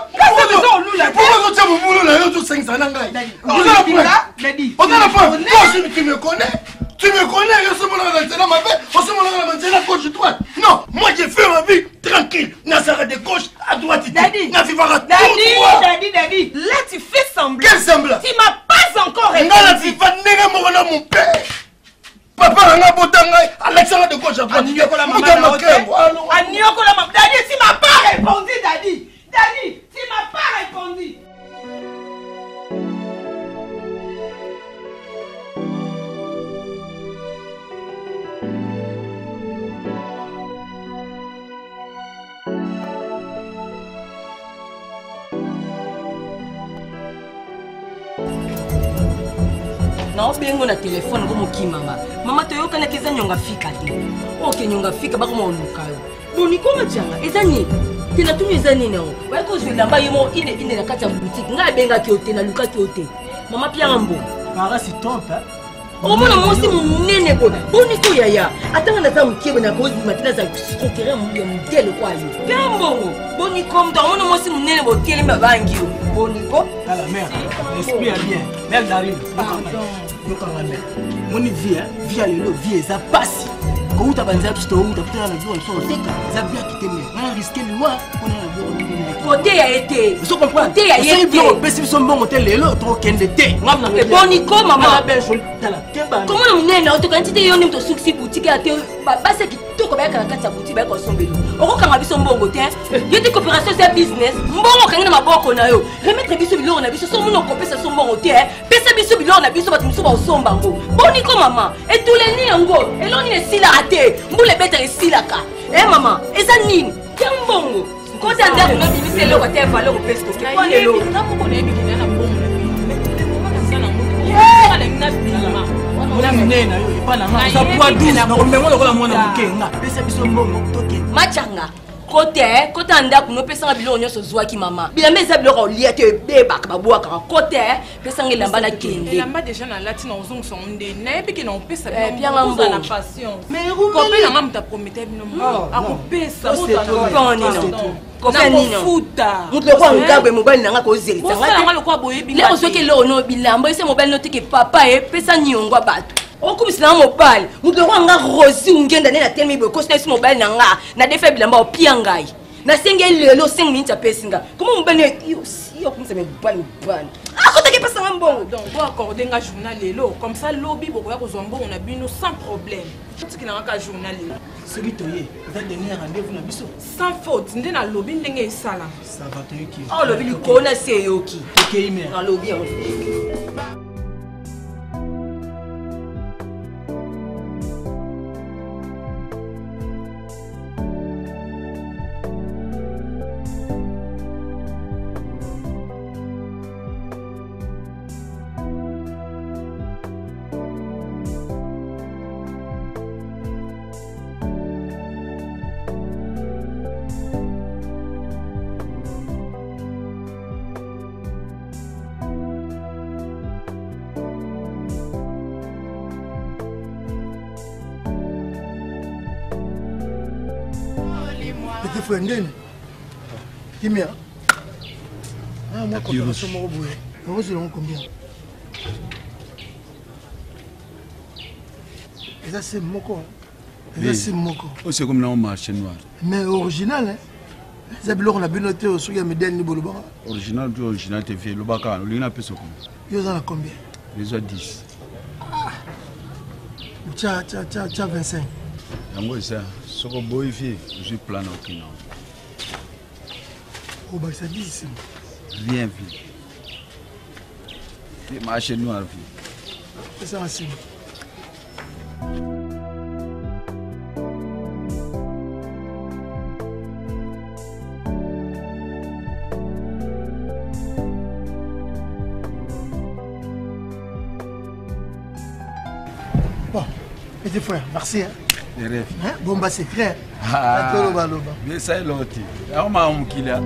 Solo lula. Pourquoi tu me boulot là yo tout 500 ngai? Dadi. On a la fin. Toi tu me connais. Tu me connais, je suis mon ma vie, on se mon à gauche droite. Non, moi j'ai fait ma vie tranquille. Nazara de gauche à droite. Daddy, Daddy, là tu fais semblant. Quel semblant? Tu m'as pas encore répondu. Non, là tu vas négalement mon père. Papa, on a botangai, Alexandre de gauche à droite. Daddy, tu m'as pas répondu, Daddy. Daddy, tu m'as pas répondu. na obengo na telefone ngo moki mama toyoka na keza nyonga fika te oke nyonga fika bako moluka yo boni ko machanga ezani tena tunu ezani na wa ko zwe lamba yimo ine na kati ya boutique nga benga ki ote na luka ki ote mama pia ngambo para si top omona mosi munene ko boni ko yaya atanga na za mkiebe na gozi matina za kokere mu ya mdele kwa yo gambo boni ko mdo omona mosi munene bo tele mabangi yo boni ko la mère esprit bien mère d'arrive moni vie lelo vie eza pasi kouta banza pisto uta puta na bio so teka za bien kiteme na risquer loi on a la côté a été vous comprenez côté a été bien besi so mbongo te lelo to kende te ngamna boni ko mama keba comment on nena to quantité yo nim to succès boutique a te base kitoko ba kala kati ya boutique ba ko sombelo okokanga biso mbongo te yete coopération c'est business mbongo kangina maboko na yo remettre biso biloko na biso so muno kopesa so mbongo te pesa biso biloko na biso batu biso ba osomba ngo boni ko mama etuleni yango eloni ne sila ate mbule beta esilaka mama eza nini mbongo kote ande kuna bimisi eloko te valeur pesa ko kwa lelo ngako na ebikina na mbongo na bino mama sana mbongo ala mina bilama ona minena yo epana nga za poids 12 na komengo lokola mwana mukenga pesa biso mbongo toke machanga kote anda kuno pesa biloko nyonso zwaki mama bilamba eza biloko olia te ebebaka babwaka kote pesa ngelamba na kende elamba déjà na lati na ozongisa onde nayebiki na opesa bien ngambo na patience mais kopela nga muta promete bino akopesa kofuta mutu lokwa ngabwe mobali nanga kozelisa lokwa boyebi lelo soki eloko no bilamba ese mobali noteke papa pesa niongo bato okubisina mobali mutu lokwa nga rosi ungenda nde na telemi boye kosi na esi mobali na nga na defa bilamba opia ngai nasengi lelo 5 minutes apesi nga koma mobali okumisa mobali akotaki pesa nga mbongo donc boacorde nga journal lelo comme ça lobi bokoya kozwa mbongo na bino sans problème tiki na ngaka journal lelo soki toye eza dernier rendez-vous na biso sans faute nde na lobi ndenge esalama ça va toyoki lobi likolo na se eyoki tokei me alobi yango Petit frère ndeni kimia moi coopération moko boye okozela combien eza sim moko eza sim moko c'est comme na marché noir mais original eza biloko na bino te soki ya midele ni bolobaka original to original te vie lobaka olingi na pesa combien yo oza na combien déjà 10 tia 25 yango eza soko boy vie je plan okina obakisa 10 ici rien vie le marché noir vie c'est ça aussi Petit frère, merci. Hein. Les rêves. Hein? Bon, bah, c'est clair. Ah, mais ça est l'autre. Alors, ma homme qui l'a.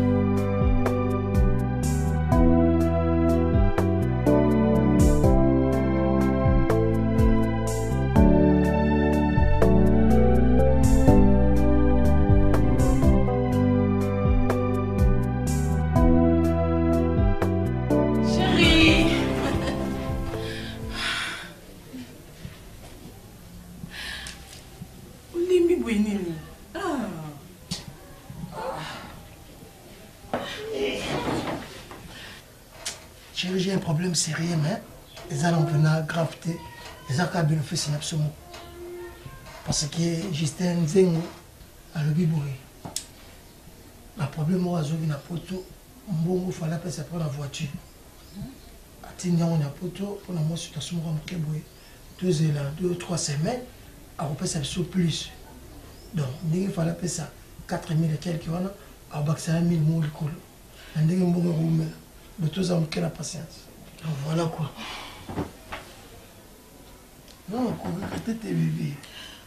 Chérie, j'ai un problème sérieux, mais les allons venir gravité, les accords bénéficient absolument. Parce que Justin Zengo a le biboué. Le problème, moi, j'ai une photo, il fallait pas se prendre la voiture. Atteindre une photo, pour la situation, on a 2-3 semaines, à repasser sur plus. Donc, il fallait pas ça 4 000 et quelques ans, à bac 5 000 mots de colle. Mais tous avons la patience. Donc voilà quoi. Non, qu'on regrette tes bébés.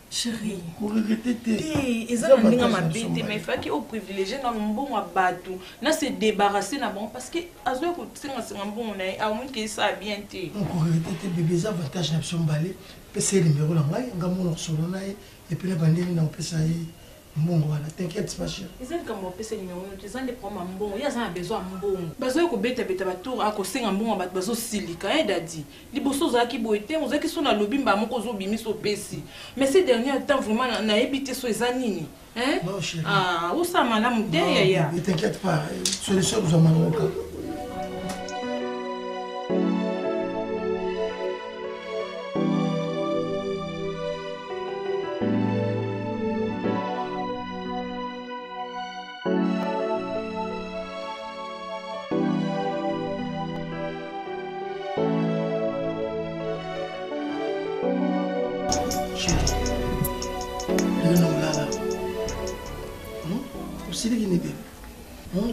Chérie. Qu'on regrette tes. Ils ont mis ma bête, mais il faut qu'ils privilégiés dans le bon bateau. Là, c'est débarrassé d'abord parce que à ce moment c'est un bon, à moins que ça bien été. Qu'on regrette tes bébés, avantage n'a pas balé. C'est le numéro là, on a mon solo là et puis les bandits n'ont pas ça. Bon, voilà, t'inquiète pas, chérie. Ils ont comme on ce numéro, ils ont des problèmes bon, ils ont besoin de bon. Besoin que bête tour à cause un bon à besoin silica et dadi. Les bossos à qui boité, on sait qu'ils sont dans le bimba mon cause bimi so pesi. Mais ces derniers temps vraiment n'a évité sur les anini. Hein? Non, chérie. Ah, où ça madame derrière? Ne t'inquiète pas, solution nous amènera au cas.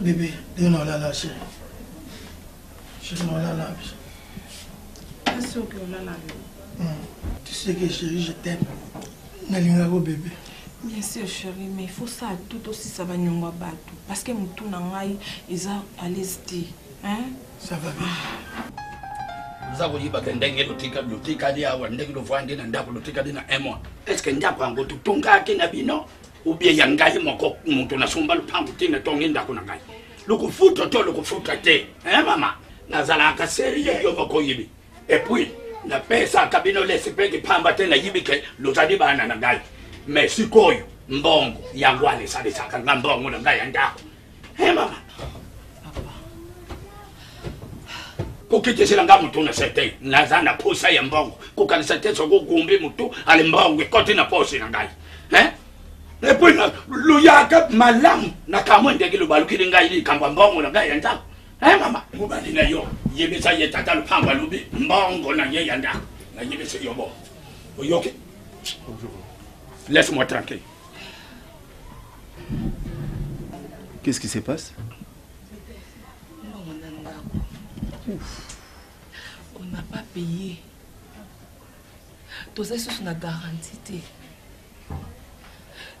Bébé, non là, chérie. Chérie, non là. Bien sûr que là. Tu sais que chérie, je t'aime. Nalingago bébé. Bien sûr chérie, mais il faut ça tout aussi ça va nyongwa batou. Parce que mutu nangai ils a à l'est. Hein? Ça va bien. Zako yiba kendenge lutika dia wandenge luvandi na ndako lutika dina emo. Est-ce que ndako ngo tutunga kina bino? Ubie yangai moko muntu nasumba lupangu tina tongi ndako nangai. Lukufuta to lukufuta te. Mama? Nazala ka sérieux yo moko yibi. Et puis na pesa kabino lesi peki pamba tena yibi ke luzadi bana nangai. Mais sikoyo mbongo yangwale sale saka ngambongo nangai ndako. Mama? Kukitishila nga mutu na sete nazana posa ya mbongo kukanisa teso kukumbi mutu ale mbongo koti na posi na ngai et puis luyaka malamu na kamwende kilo balukiri ngai li kamba mbongo na ngai yanda mama mubali na yo yebesa yetata lupamba lubi mbongo na ye yanda na yebesa yobo oyoke laisse-moi tranquille. Qu'est-ce qui se passe? On n'a pas payé. Tous ces choses sont garanties.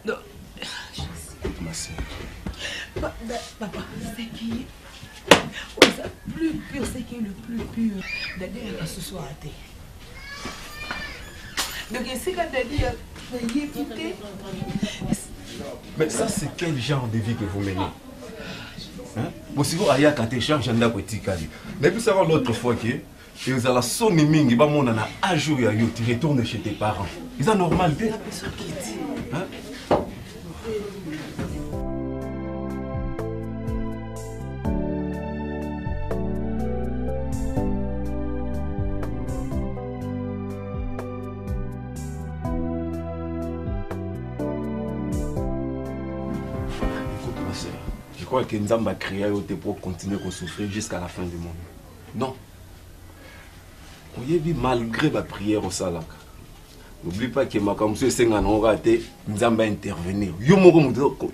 Non, je sais. Ma soeur. Papa, c'est qui? C'est plus pur, c'est qui le plus pur. D'ailleurs, ce soir, donc, ici, quand tu dis, mais ça, c'est quel genre de vie que vous menez? Bon, si vous avez un télécharge, j'en ai un petit cadeau. Mais puis, ça va l'autre fois que vous avez la sonne mingi, on a un jour, tu retournes chez tes parents. C'est ça normal, hein? Je crois que Nzamba a créé pour continuer à souffrir jusqu'à la fin du monde. Non. Malgré ma prière au salak. N'oublie pas que ma comme c'est un raté, Nzamba intervenir. Yo mo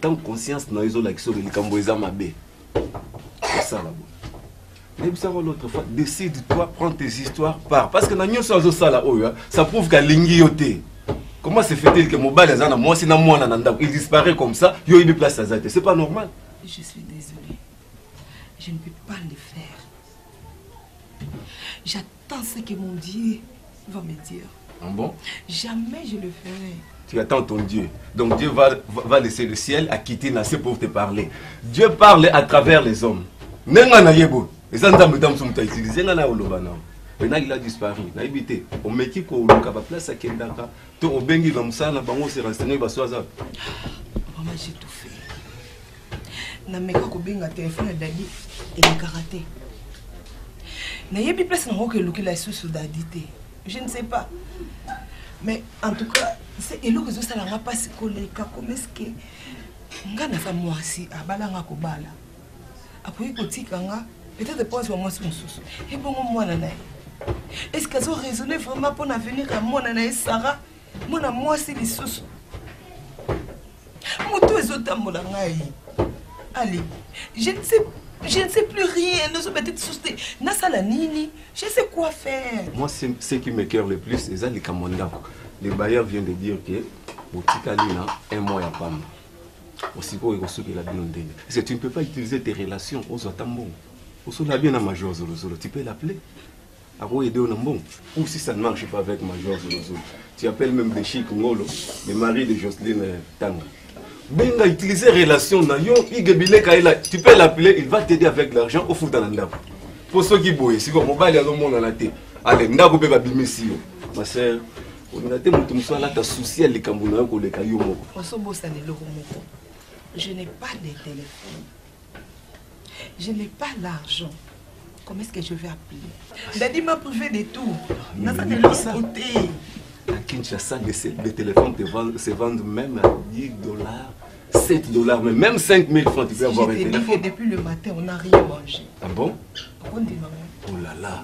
tant conscience na iso la kiso le kamboza mabe. C'est ça là. Mais ça va l'autre fois, décide-toi, prends tes histoires, pars. Parce que na nyoso zo sala oyo, ça prouve qu'à lingi yote. Comment se fait-il que mobile azana moi c'est na moi nanda il disparaît comme ça, yo il place azate, c'est pas normal. Je suis désolée. Je ne peux pas le faire. J'attends ce que mon Dieu va me dire. Ah bon? Jamais je le ferai. Tu attends ton Dieu. Donc Dieu va laisser le ciel à quitter Nassé pour te parler. Dieu parle à travers les hommes. Nenga na yebo. Et ça nous a utilisé. Maintenant il a disparu. Il a habité. Au métier qu'on a place à Kendaka. Tout au bengi dans Moussana, bango s'est renseigné. Maman, j'ai tout fait. Na meka ko benga téléphone dadi et le karaté. Na yebi place na ko luki la sous dadité. Je ne sais pas. Mais en tout cas, c'est elo que ça la pas se coller comme est-ce que ngana fa moi si abalanga ko bala. Après ko tikanga peut-être pas sur moi son sous. Et bon moi na. Est-ce qu'elles ont raisonné vraiment pour venir à moi na Sarah? Moi na moi c'est les sous. Moto ezota molangai. Allez, je ne sais plus rien. Nous sommes peut-être souciés. Nasalanini, je sais quoi faire. Moi, ce qui m'écoeure le plus, c'est les Kamanda. Les bailleurs viennent de dire que Boutikalina, un mois à Pam. Aussi pour que la blonde. Parce que tu ne peux pas utiliser tes relations aux Otambo. Au la bien à Major Zolozolo, tu peux l'appeler. À quoi aider au Nambon. Ou si ça ne marche pas avec Major Zolozolo, tu appelles même des Chic Ngolo, le mari de Jocelyne Tanga. Benga utiliser relation na yo igebile kaila tu peux l'appeler il va t'aider avec l'argent au foot dans ndako pour ceux qui boye si comme mobile ya mona na te allez ndako pe ba bimisi yo ma sœur on a te mutu musala ta souci le kambuna ko le kayo moko osobo sa le loko moko je n'ai pas de téléphone je n'ai pas l'argent comment est-ce que je vais appeler Dadi m'a privé de tout na ça de l'autre côté. À Kinshasa, les téléphones se vendent même à $10, $7, mais même 5 000 francs, tu peux avoir un téléphone. Depuis le matin, on n'a rien mangé. Ah bon? On dit maman. Oh là là.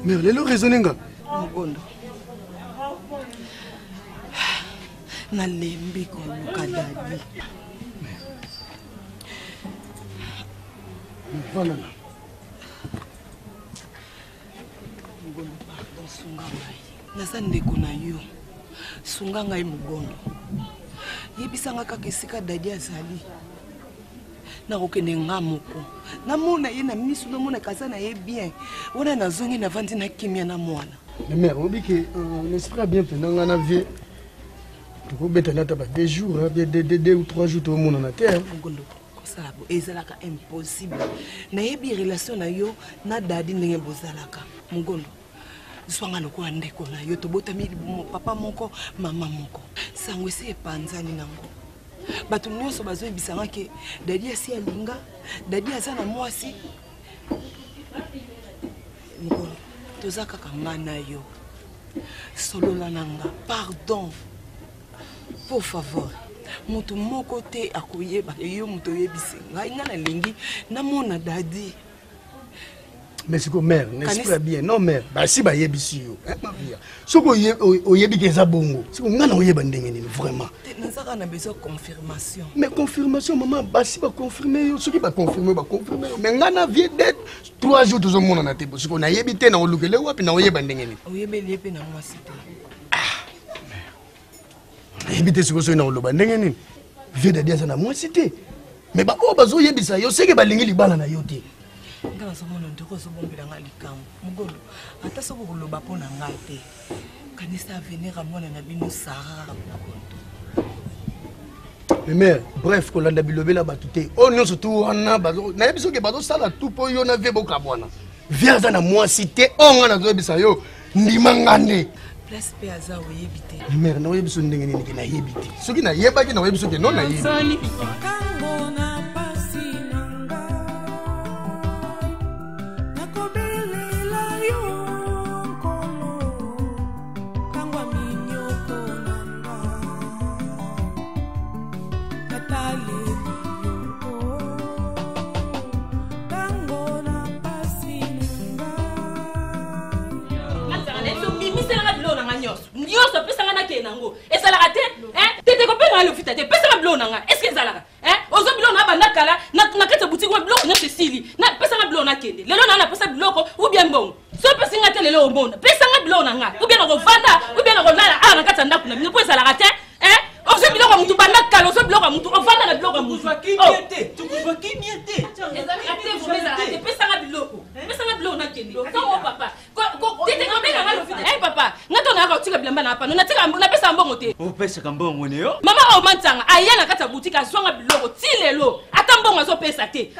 Mère, lelo raisonner nga. Mukondo. Na lembi ko lukadadi. Voilà. Mukondo pardon sunga ngai. Nasa ndeko na yo. Sunga ngai Mukondo. Yebisanga kaka esika dadi azali. Na kokende nga moko namona ye na misu namona kaza na ye bien wana nazongi na vandi na kimia na mwana mais mère on dit que l'esprit a bien pendant nga na vie to beta na taba 2 jours 2 ou 3 jours to mona na terre ngondo kosala bo ezalaka impossible na yebi relation na yo na dadi ndenge bozalaka ngondo swanga lokola ndeko na yo to botami papa moko mama moko sangwe se epanzani nango bato nyonso bazoyebisanga ke dadi asi alinga dadi aza na mwasi ngolo toza kaka nga na yo solola na nga pardon pour favor moto moko te akoyeba yo moto oyebisi ngai nga nalingi namona dadi. Mais c'est comme mère, n'est-ce pas bien? Non mère, bah si bah yebisi yo, hein ma vie. Ce qu'on yebi keza bongo, c'est qu'on ngana oyeba ndenge nini vraiment. Nous avons besoin de confirmation. Mais confirmation maman, bah si bah confirmer yo, ce qui bah confirmer. Mais ngana vie d'être 3 jours tout le monde na tebo, ce qu'on a yebi te na olukele wapi na oyeba ndenge nini. Oyebe lepe na moi cité. Ah. Yebi te siko so na oloba ndenge nini. Vie de dia na moi cité. Mais bah oh bazo yebisa yo, c'est que bah lingi libala na yo te. Nga nazomono ndeko zobombela nga likambo mugolo ata soko koloba mpo na nga te kanisa avenir amona na bino Sarah mugondo. Mais mère, bref kolanda bilobela bato te o nyonso tu wana bazo nayebi soki bazosala tu mpo yo na vie bokabwana vie aza na mwasi te o nga nazoyebisa yo ndima nga nde place mpe aza oyebi te. Mère naoyebi so ndenge nini ke nayebi te soki nayebaki naoyebi soki no nayebi. Natale nango ezalaka te tete kopena le fita te pesa nga bilo nanga est-ce que ezalaka ozo bilo na banda kala na kete boutique wa bilo na Cécilie na pesa nga bilo na kende lelo na pesa biloko ou bien mbongo so pesa nga te lelo omonda pesa nga bilo nanga ou bien na kovanda ou bien na kolala na kata ndako na bino po ezalaka te ozo bilo kwa mtu banda kala ozo bilo kwa mtu ovanda na bilo kwa mtu tukuzwa kimie te pesa nga bilo na kende so papa tete kopena nga le fita papa ngato na ka utika bilamba na hapa na tika na pesa mbongo te pesa kambongo ne yo mama o mantanga aya na kata boutique azwanga biloko tilelo ata mbongo azo pesa te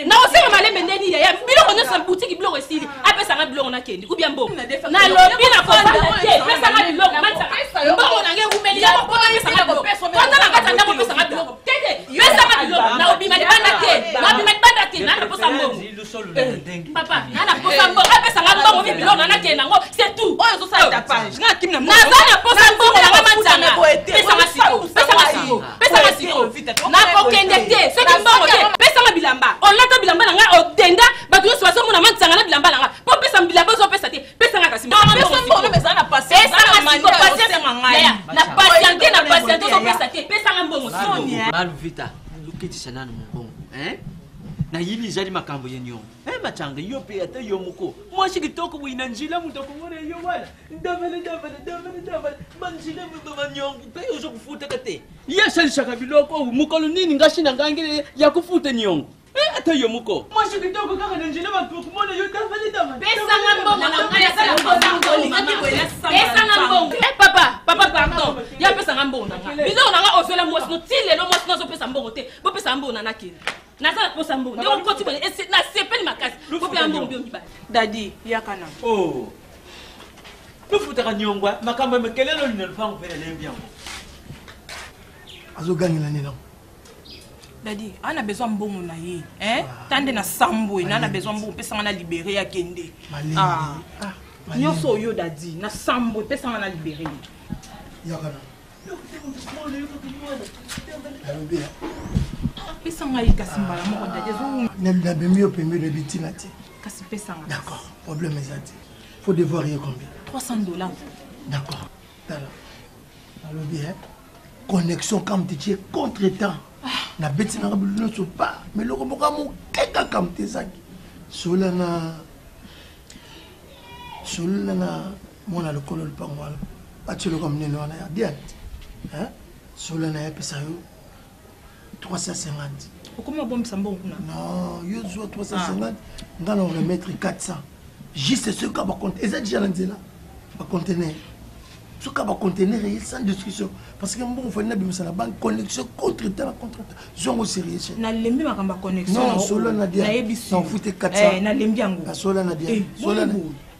na osema malembe ndeni ya biloko nyonso boutique biloko esili apesa nga biloko na kendi ou bien mbongo na lobi na kobanda te pesa nga biloko mantanga mbongo na nge umeli ya ko pesa nga biloko kwanza na kata ndako pesa nga biloko tete pesa nga biloko na obima libanda te na posa mbongo papa na posa mbongo apesa nga mbongo biloko na kenda ngo c'est tout oyo zo sa tapage na kimna na posa mbongo na mantanga pesa nga siko na kokende te soki mbongo te pesa nga bilamba olata bilamba na nga otenda bato nyonso bazomona mantanga na bilamba na nga po pesa bilamba ozopesa te pesa nga kasi na patiente ozopesa te pesa nga mbongo maluvita lukitisa nani mbongo na yili zali makambo yenyo machanga yo pe ata yo muko mwashi kitoko wina njila mutoko ngone yo wala ndavale manjila manyongo pe uzo kufuta kate yesali shaka biloko mukolo nini ngashina ngangile ya kufuta nyongo ata yo muko mwashi kitoko kaka na njila mutoko mona yo ndavale pesa nga mbongo papa pardon ya pesa nga mbongo nanga bizo nanga ozola mwasi no tile no mwasi no pesa mbongo te bo pesa mbongo na kile naza posa mbongo ndio koti bana na sepeli makasi ko pe mbongo bio mibali dadi yakana lufuta kanyongwa makambo mekelelo linalofanga pele lembi yango azoganyela nina dadi ana besoin mbongo na ye tande na sambo ina na besoin mbongo pesa nga na libéré ya kende nyonso oyo dadi na sambo pesa nga na libéré yakana pesa nga kasi mbala moko dadi nabemi yo pembe de bitina te kasi pesa nga d'accord problème eza te faut devoir ye combien $300 d'accord tala alobi connexion comme tu es contre temps na beti na kabulu nyonso pa mais loko moko mokeka kam te ezaki solana mwana lokolo lupango wana batie loko monene wana ya diane solana yapesa yo 350 okoma bombisa mbongo kuna non yo zwa 350 nga na remettre 400 juste ce ka baconte eza déjà na nzela bacontener soka bacontener ye sans discussion parce que mbongo fali na bimisa na banque connexion contre temps zongo sérieux na lembi makamba connexion non solo na dia non fute 400 na lembi yango na solo na dia solo na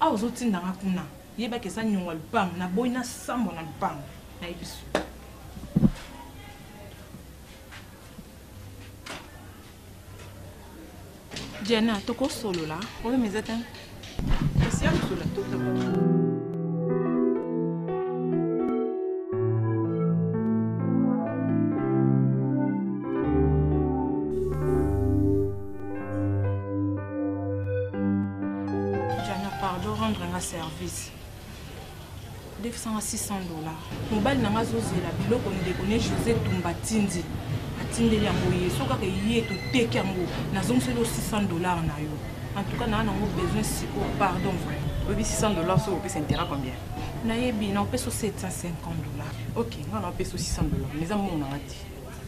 ozotinda nga kuna yeba ke sa nyongwa lupango na boyi na sambo na lupango na yebisu Diana, toko solo là. Oui, mais attends. Qu'est-ce qu'il y a tout Diana, pardon, rendre un service. $600. Mobile nanga zozela biloko ndekone José Tumba Tindi. Atindeli yango ye soka ke ye to teki yango nazongiseli $600 na yo. En tout cas na nango besoin siko pardon vrai. Obi $600 so opesa intérêt combien? Na yebi na opesa $750. OK, ngana opesa $600. Mais amu na ngati.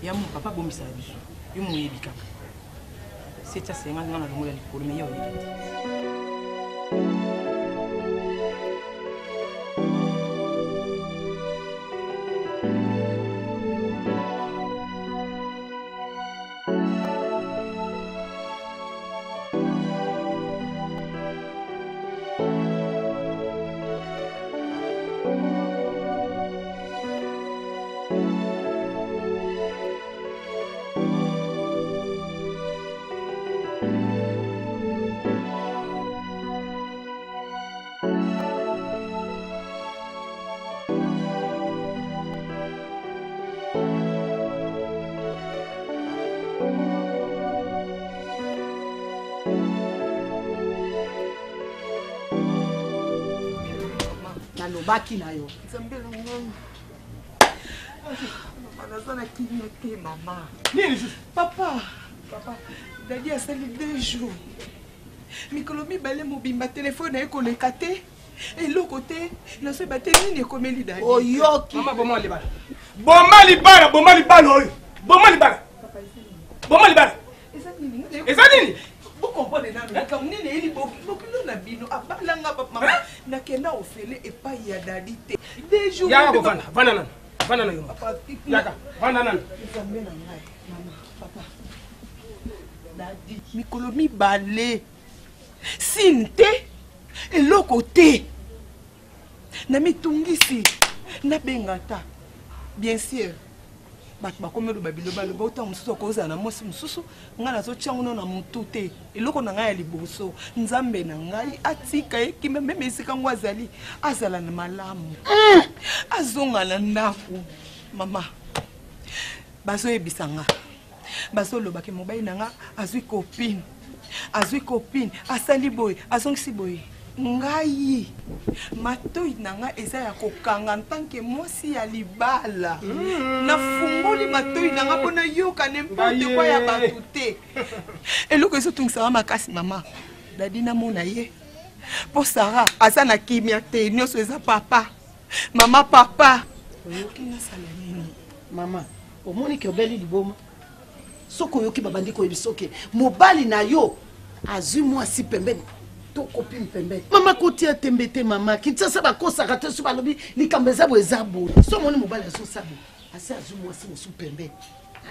Ya mu papa bombisa biso. Yo mu yebi kaka. $750 ngana longola likolo mais yo yebi. nalobaki na yo nzambe na ngai naza na kimia te mama nini papa dadi asali 2 jours mikolo mibale mobimba telefone ekoleka te eloko te nasoyeba te nini ekomeli dadi oyoki mama boma libala oyo boma libala eza nini bokompone nano likambo nini eyeli bokilo na bino abalanga mama nakenda ofele epai ya dadi te 2 jours yaka bovanda vanda na yo yaka vanda nano nzambe na ngai mama papa dadi mikolo mibale sine te eloko te na mitungisi nabenga ta bien sûr bato bakomi oloba biloba loba otanga mosusu akozala na mwasi mosusu ngai nazotiango no na motu te eloko na ngai ya liboso nzambe na ngai atika ekima meme esika ngo azali azala na malamu azonga na ndako mama bazoyebisa nga bazolobaki mobali na nga azwi copine asali boye azongisi boye ngai matoi na nga eza ya kokanga ntanke mwasi ya libala nafungoli matoi na nga mpona yoka nemporte kwa ya bato te eloko ezotungisaka makasi mama dadi namona ye mpo sara aza na kimia te nyonso eza papa mama papa oyoki nasala nini mama omoni ke obeli liboma soki oyoki babandi koyebisa oke mobali na yo azwi mwasi pembeni to copine pembeni mama kotia tembe te mama kinshasa bakosaka te so balobi likambo eza bo eza boye so omoni mobali azosala asi azwi mwasi mosu pembeni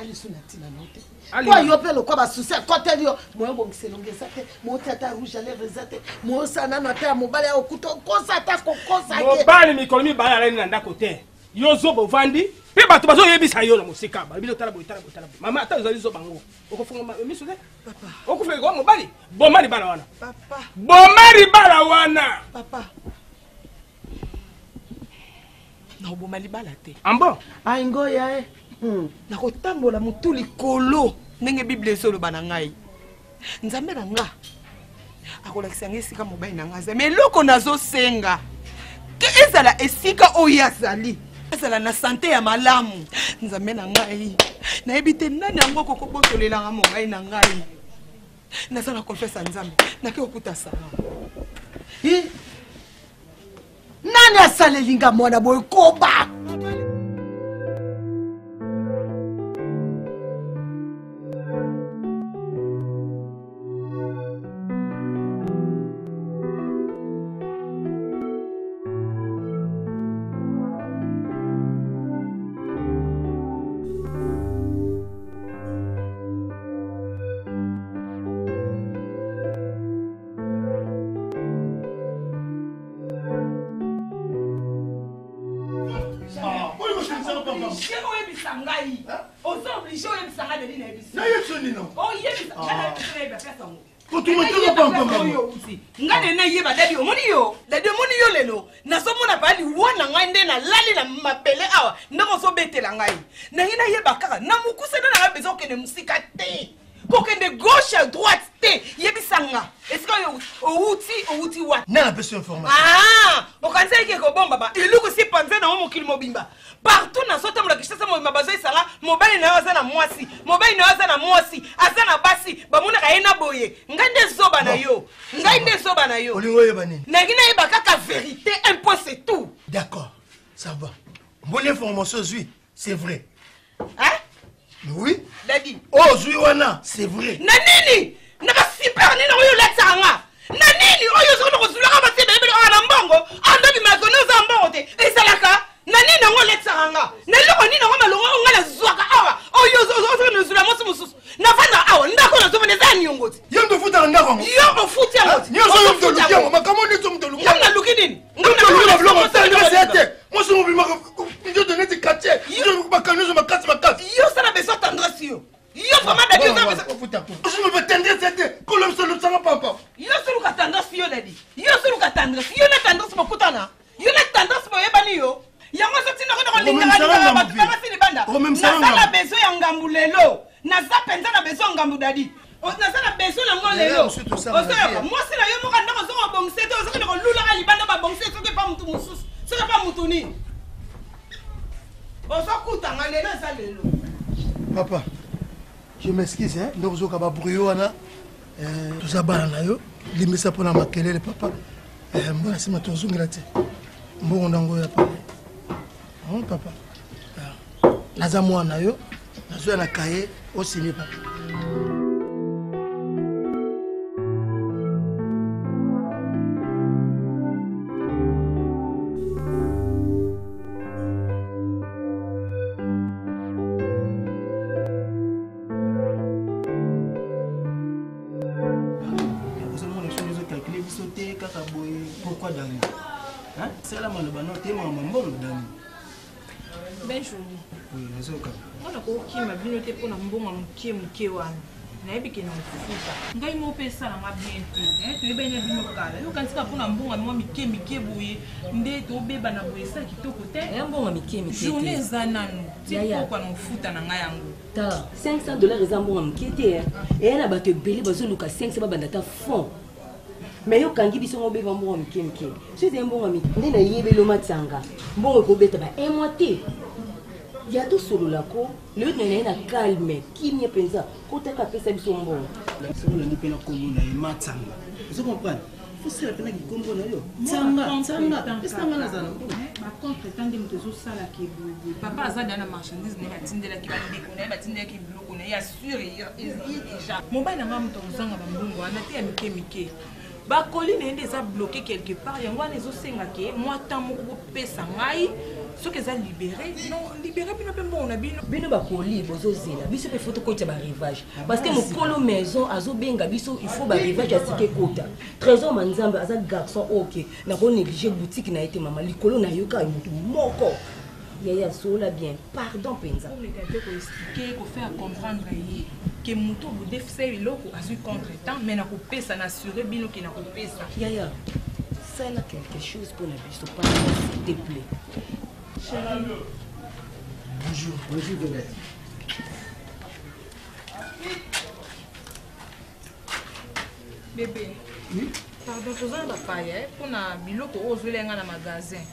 aliso na ntina no te po yo mpe lokwa basusi akoteli yo moyobongisa elongi eza te mooti ata rouge à lèvre eza te moyosa nano ata ya mobali ya okuta okosa ata kokosa mobali mikolo mibale alali na ndako te yo zo bovandi mpe bato bazoyebisa yo na mosika babili tala boye mama ata ozali zo bango okofunga miso te okufika kwa mobali boma libala wana papa naoboma libala te ambo aingo yae nakotambola motu likolo ndenge bible ezoloba na ngai nzambe na nga akolakisa nga esika mobali na nga aza me eloko nazosenga ke ezala esika oyo azali ezala na sante ya malamu nzambe na ngai nayebi te nani yango kokobotolelanga mongai na ngai naza na konfesa nzambe nake okuta sara nani asalelinga mwana boye koba ngane na yeba dadi omoni yo lelo nazomona bali wana ngai nde na lali na mapele awa ndako so betela ngai na ngina yeba kaka na mukuse na nga bezo kende musika te kokende gauche à droite te yebisanga est-ce que outi wa na besoin information okanza ke ko bomba ba iluko si panze na mokili mobimba partout na sota mula kishasa mo mabazo isala mobali na yoza na mwasi azana basi bamuna kaena boye ngande zoba na yo ngande zoba na yo olingo yeba nini na ngina yeba kaka vérité un point c'est tout d'accord ça va bonne information oui c'est vrai oui dadi zui wana c'est vrai na nini na ba super nini oyo letsanga na nini oyo zo ko zulaka ba sebe bele ana mbongo ando bi makono za mbongo te esalaka na nini ngo letsanga na loko nini ngo malongo ngala zwaka awa oyo zo no zula musu na fanda awa ndako na zomene za nyongoti yo ndo futa ndako yo futi ngoti yo zo ndo lukiango makamo ni zo ndo lukiango na luki nini ndo la vlog ça ni c'était moi je m'oublie yo donner des quartiers yo bakanozo makasi yo ça na besoin tendresse yo vraiment dadi yo ça futa je me tendresse c'était kolom solo sanga papa yo solo ka tendresse yo dadi yo solo ka tendresse yo na tendresse bokutana yo na tendresse boyebani yo yango sotina ko linga ba tubakasi libanda na besoin ya ngambu lelo naza penza na besoin ngambu dadi naza na besoin na ngo lelo osoyoka mwasi na yo moka ndako zongo bongise te ozokende kolulaka libanda babongise soki pa mutu mosusu C'est pas Moutouni. On s'en coûte en allant ça le lot. Papa, je m'excuse, hein. Donc, je vais brouiller, tout ça, bananayo. Limite ça pour la maquiller, papa. Moi, c'est ma tour gratte. Bon, on a un peu. Oh, papa. La zamoana yo, la zone à cahier au cinéma. Pourquoi Dani? Hein? C'est la mano bano te mama mbolo Dani. Ben joli. Oui, nazoka. Mwana ko kima bino te pona mbonga muke wana. Na ebi ke na fufuta. Ngai mo pesa na mabiente. Tu ebe ne bino kala. Yo kantika pona mbonga mwa mike boye. Nde to beba na boye sa kitoko te. Ya mbonga mike. Journée za nanu. Ti ko na futa na ngai yango. Ta $500 eza mbonga mike te. Et elle a bato ebele bazo luka 500 babanda ta fond. Mais yo kangi biso ngo beba mbongo mike. Si c'est mbongo mike, ndena yebelo matsanga. Mbongo ko beta ba un mois te. Ya to solo lako, le nene na calme, kimye penza, ko taka pesa biso mbongo. Solo ndi pena kombo na matsanga. Vous comprenez? Faut se rappeler ki kombo na yo. Tsanga. Pesa ngana zana. Ba contre tande mtezo sala ke bobo. Papa azada na marchandise ne batindela ki bande ko na batindela ki biloko na ya sûr déjà. Mobile na ngamu to zanga ba mbongo ana te ya mike. Ba colline ende za bloqué quelque part yango wana ezosenga ke moi tant moko pesa ngai soki eza libéré non libéré bino pe mbona bino bakoli bozozela biso pe photo kota ba rivage parce que mokolo maison azobenga biso il faut ba rivage asike kota trésor manzambe aza garçon OK na ko négliger boutique na été mama likolo na yoka mutu moko yaya sola bien pardon penza pour les gars ko expliquer ko faire comprendre yi que mutu bu defse biloko azu contre-temps mais na ko pesa na assurer bino ki na ko pesa yaya ça là quelque chose pour la biso pas s'il te plaît. Bonjour, bonjour bébé. Bébé. Oui. Pardon, je vous en paye pour na biloko ozolenga na magasin.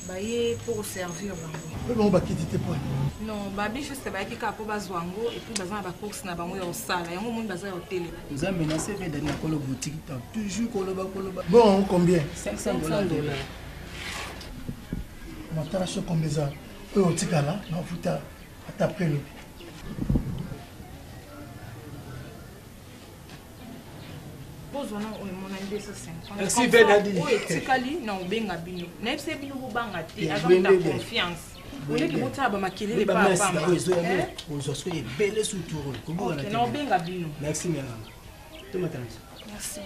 Baye pour servir bango. On va quitter tes points. Non, babi juste ba kika po bazwango et puis bazana ba course na bango ya osala. Yango mon baza au télé. Nous avons menacé de la colo boutique toujours koloba. Bon, combien? $500. Matala sur combien ça? Au tikala, na futa atapre le. Bozona o mon 250. Merci Benadi. Oui, tikali na obenga bino. Na epse bino bobanga te, avec ta confiance. Ole ki bota ba makelele pa pa. Ozo soyez belle sous tour. OK, na obenga bino. Merci mère. Tout matin. Merci.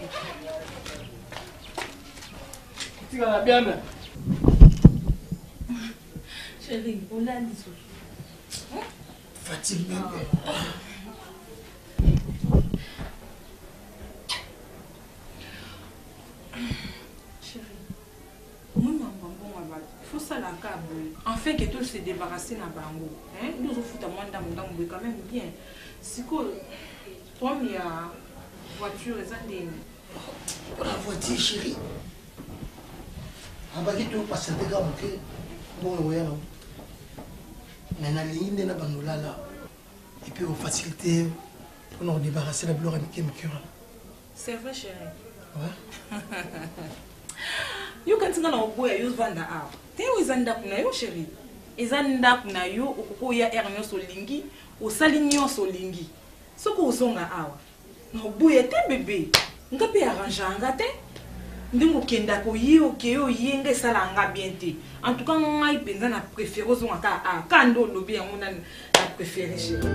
Tikala bien bien. Chérie, on a dit ça. Fatigue. Chérie, moi, il faut ça la câble. Enfin, que tout se débarrasser dans bango. Nous avons foutu à moi dans quand même bien. C'est quoi? Toi, il y a voiture, et ça des. Pour la voiture, chérie. Ah, bah, qui tout passe des gars, ok? Bon, oui, non. Mais la ligne de la bandola là. Et puis, on facilite pour nous débarrasser de la blore avec les C'est vrai, chérie. Ouais. Yo kantinga na oboya yo vanda awa. Te yo izanda kuna yo chérie. Izanda kuna yo okuko ya ernyo solingi, osali nyonso lingi. Soko uzonga awa. Na oboya te bébé. Ngape arranganga te. Ndingo kenda ko yo ke yo yenge sala nga bien te. En tout cas ngai penza na préféré zonga ka a kando lobi yango na préféré chérie.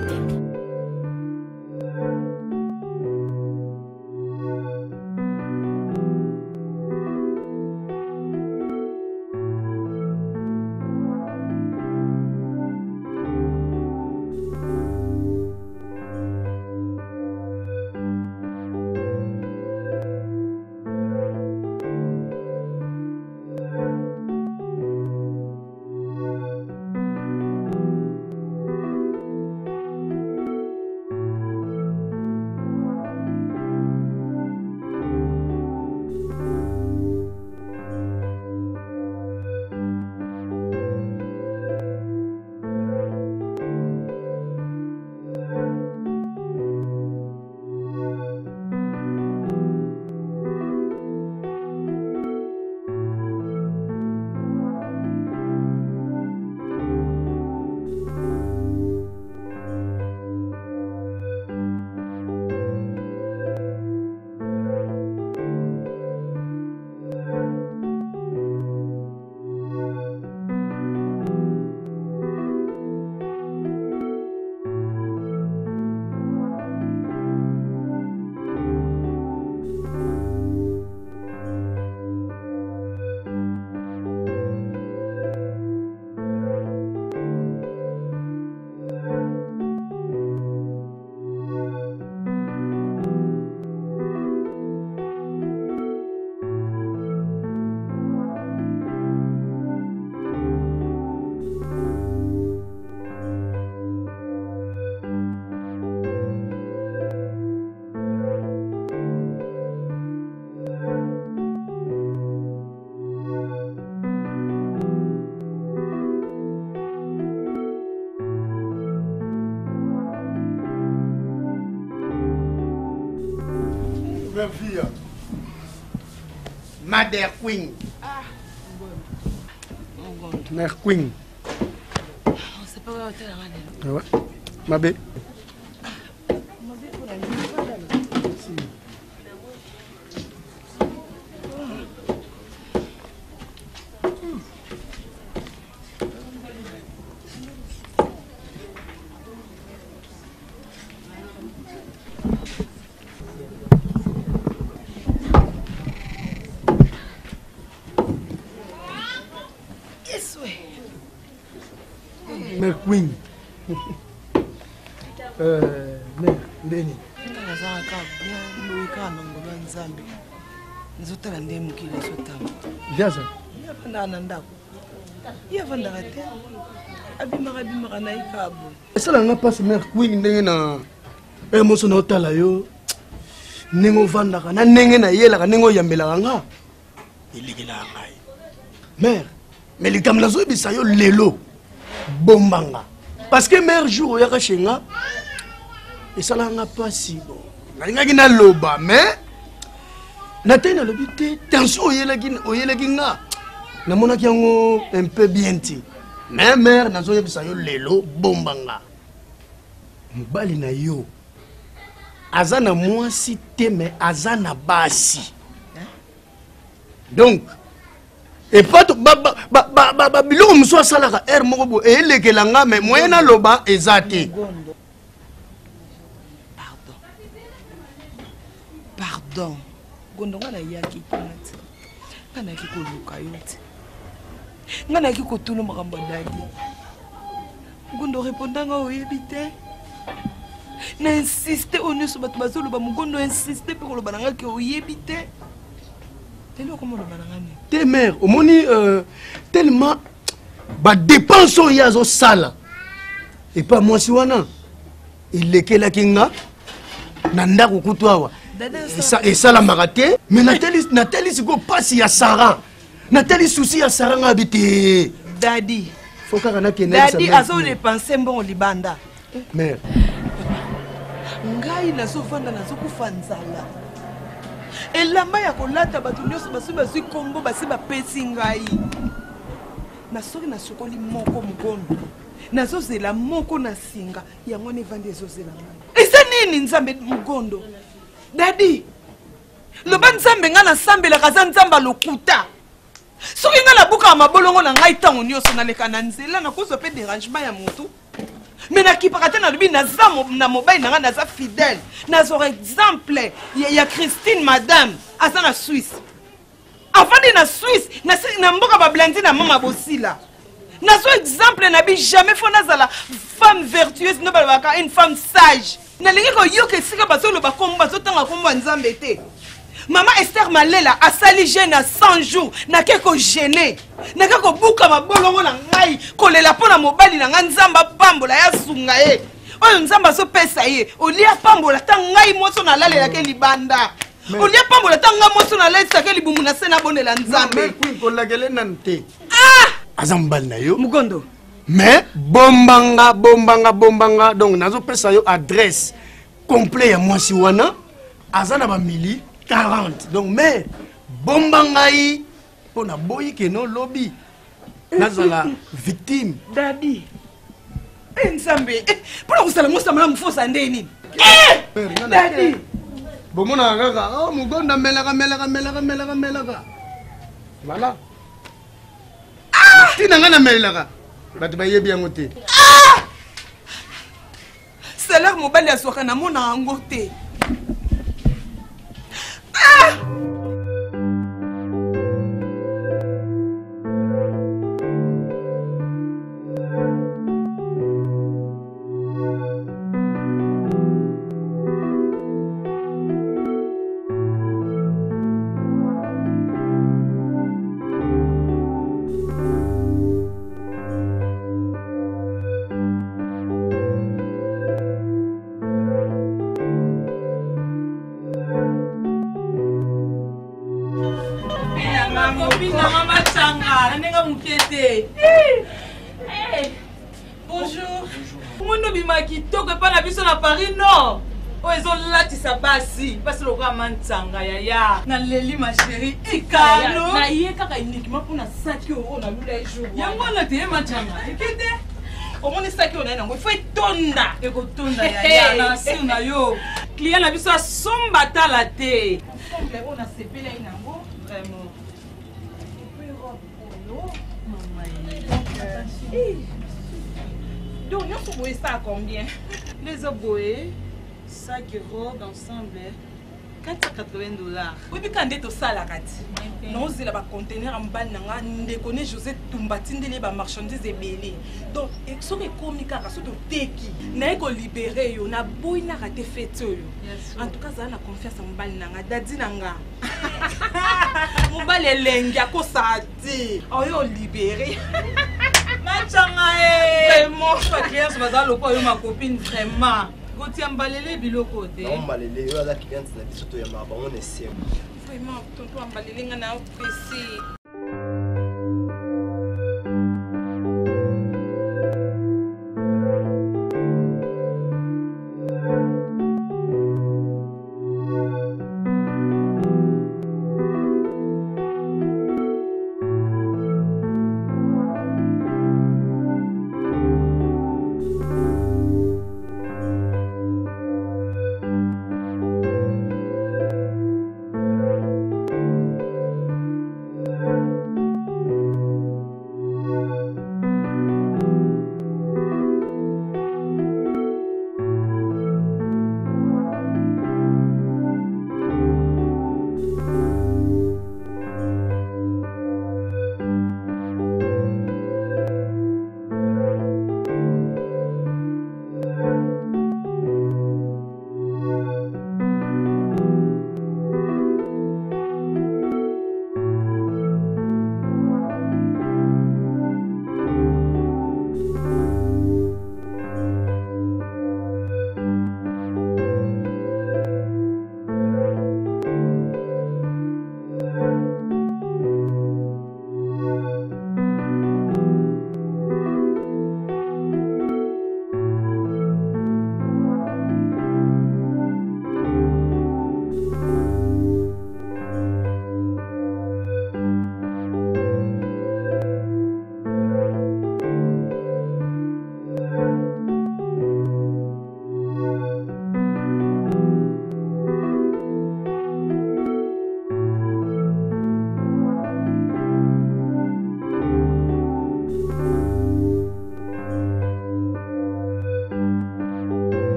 Mother Queen. Mère Queen. On sait pas où est la Ouais. Ma belle. Mère Queen. Mère Ndeni. nazalaka bien loyika na ngolo ya nzambe nzotala nde mokili ezotamba Viaza. ye avandaka na ndako ye avandaka te abimaka na ye kabo esalanga mpasi Mère Queen ndenge na moso na otala yo ndenge ovandaka na ndenge nayelaka ndenge oyambelaka nga elekelaka ngai mare me likambo nazoyebisa yo lelo bombanga parce que mare jour oyaka chez nga esalaka nga mpasi bon nalingaki naloba mais natei nalobi te tension oyelaki nga namonaki yango un peu bien ti mais mare nazoyebisa yo lelo bombanga mobali na yo aza na mwasi te mais aza na basi donc epato biloko mosusu asalaka ere moko boye eyelekela nga mais moyen naloba eza te pardon gondo nga nayaki kuna te nga nayaki koluka yo te nga nayaki kotuna makambo dadi gondo repondanga oyebi te na insiste oyo nyonso bato bazoloba mogondo insiste mpe koloba na ngaki oyebi te eloko moloba na ngani te mare omoni tellement badepense oyo azosala epa mwasi wana elekelaki nga na ndako kutu awa esalamaka te me nateli sikoyo mpasi ya sara nateli susi ya sara nga abi te dadi fo kaka dadi azodepense mbongo libanda mare ngai nazovanda nazokufa nzala elamba ya kolata bato nyonso basi bazwi kombo basi bapesi ngai na soki nasokoli moko mogondo nazozela moko na singa yango wana evandi ezozela ngai eza nini nzambe mogondo dadi loba nzambe ngai nasambelaka aza nzambe lokuta soki ngai nabukaka mabolongo na ngai ntango nyonso naleka na nzela nakozwa mpe dérangement ya motu me nakipaka te nalobi naza na mobali na ngai naza fidèle nazwa exemple ya Christine madame aza na Suisse avandi na Suisse na mboka bablandi na mama bosila nazwa exemple na bi jamais fo nazala femme vertueuse no balobaka une femme sage nalingi koyoka esika bazoloba kombo bazotanga kombo ya nzambe te mama Esther Malela asali jeune à 100 jours nake kogene nake kobuka mabolongo na ngai kolela mpo na mobali na ngai nzambe apambola ya sunga ye oyo nzambe azopesa ye olia pambola ta ngai moso nalalelake libanda olia pambola ta ngai moso nalalisake libumu na se nabondela nzambe kolakele nanu te aza mobali na yo mogondo mais bombanga donc nazopesa yo adresse complet ya mwasi wana aza na bamili 40 donc mais bombangai mpo na boyi keno lobi nazala victime dadi nzambe mpona kosala mosala mofosa nde nini dadi bomonaka kaka mogondo amelaka voilà ntina ngai namelelaka bato bayebi yango te salaire mobali azwaka namonaka yango te Bonjour. Mon nom est Kitoko pas na biso na Paris non. ezolatisa basi basi lokola mantsanga yaya naleli ma chérie ikano naye kaka uniquement mpona saki oyo nalula ejour yango wana teye mantsanga ekete omoni saki oyo naye nango ifo etonda ekotonda yaya na sir na yo client na biso asomba tala te oyo nasepela ye nango vraiment donc nyonso boye ça à combien les oboye sac robe ensemble $480 oyebi ka nde tosalaka ti naozela bacontener ya mobali na nga ndeko ne José Tumba tindeli bamarchandise ebele donc soki ekomi kaka so toteki naye kolibere yo naboyi naka te fete oyo en tout cas zala na confiance ya mobali na nga dadi na nga mobali elengi akosaa te oyo olibere machanga vraiment clients bazala lokwa yo ma copine vraiment gotia mbalele biloko te non mbalele yo aza client na biso to ya mabango ne sim vraiment tonto mbalele nga na PC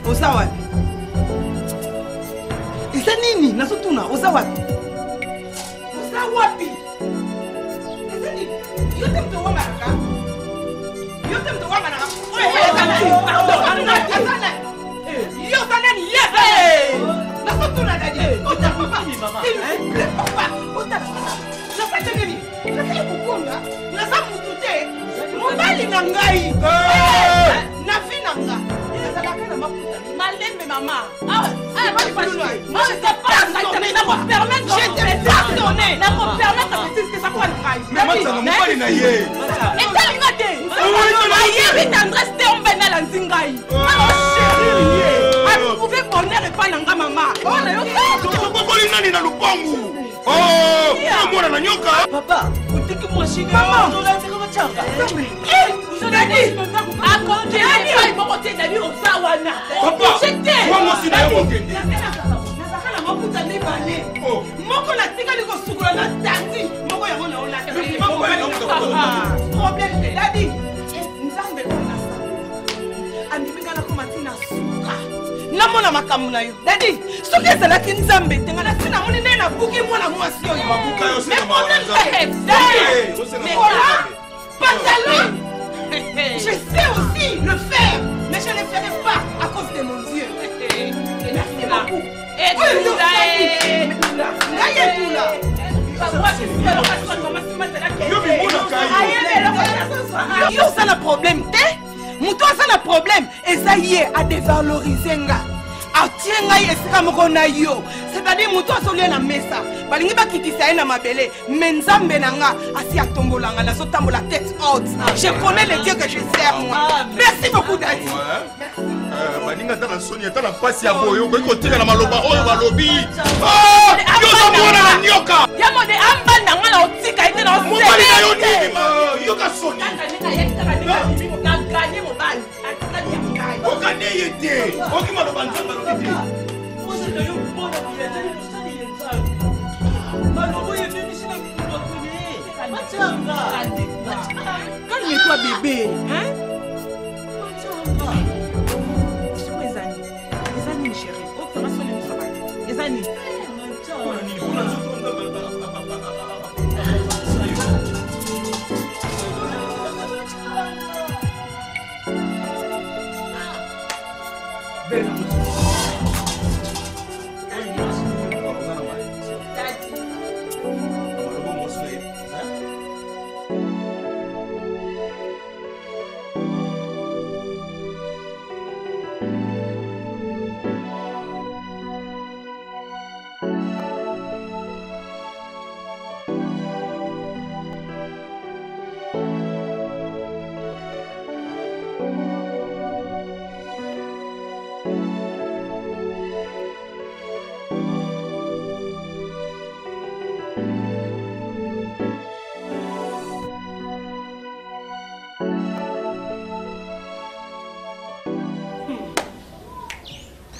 oza wapi? Eza nini? Nasotuna oza wapi? Oza wapi? Eza nini? Yote mtu wa maraka? Yote mtu wa maraka? Pardon, yote nani? Yes! Nasotuna dadi. Ota papa, s'il vous plaît, papa. Ota papa. Nafanya nini? Nafanya kukonda. Nasa mutute. Mobali na ngai. Na fina nga. Malembe maman. Ah, moi je sais pas, ça me permet de pardonner. Ça me permet de dire que ça prend une raille. Mais moi ça me pas na yé. Et t'as une idée. Aïe, vite André c'était on venait la nzingai. Alors chérie, vous pouvez bonheur et pas nanga maman. Oh na yo. Pourquoi les nani na lupangu? Oh, mwana na nyoka. Papa, utiki moi chérie. Maman, on a dit que changa. Je l'ai dit. À côté, il faut côté d'aller au Zawana. Papa, moi aussi d'ailleurs mon kende. Nasakala maputa ne balé. Moko na tika liko sukula na tati. Moko yango na ola. Moko yango problème de dadi. Nzambe kona sa. Andimika na komatina suka. Namona makambo na yo. Dadi, soki ezalaki nzambe tenga na sina moni ne na buki mwana mwasi oyo. Mabuka yo sina mwana nzambe. Mais voilà, pantalon. Je sais aussi le faire, mais je ne le ferai pas à cause de mon Dieu. Merci beaucoup. Et Yo ça le problème te moto ça le problème eza ye a dévaloriser nga atie ngai esika moko na yo c'est-à-dire moto asolia na mesa balingi bakitisa ye na mabele mais nzambe na nga asi atombolanga nazotambola tête haute. Je connais le Dieu que je sers moi. Merci beaucoup Dadi. baninga tala soni tala pasi ya boyo ko tika na maloba oyo balobi yo zamona na nyoka ya mode ambanda ngana otika ite na mo bali na yo nini ma yo ka soni na gagner mon bal atikali ya ngai o gagner yete o ki maloba nzamba lobi Você ganhou um bom na vida, ele não está nem entrando. Mas não vou ir ver se não vai comer. Calme-toi bébé, hein? Ezani chérie, oh comment ça nous ça va? Ezani.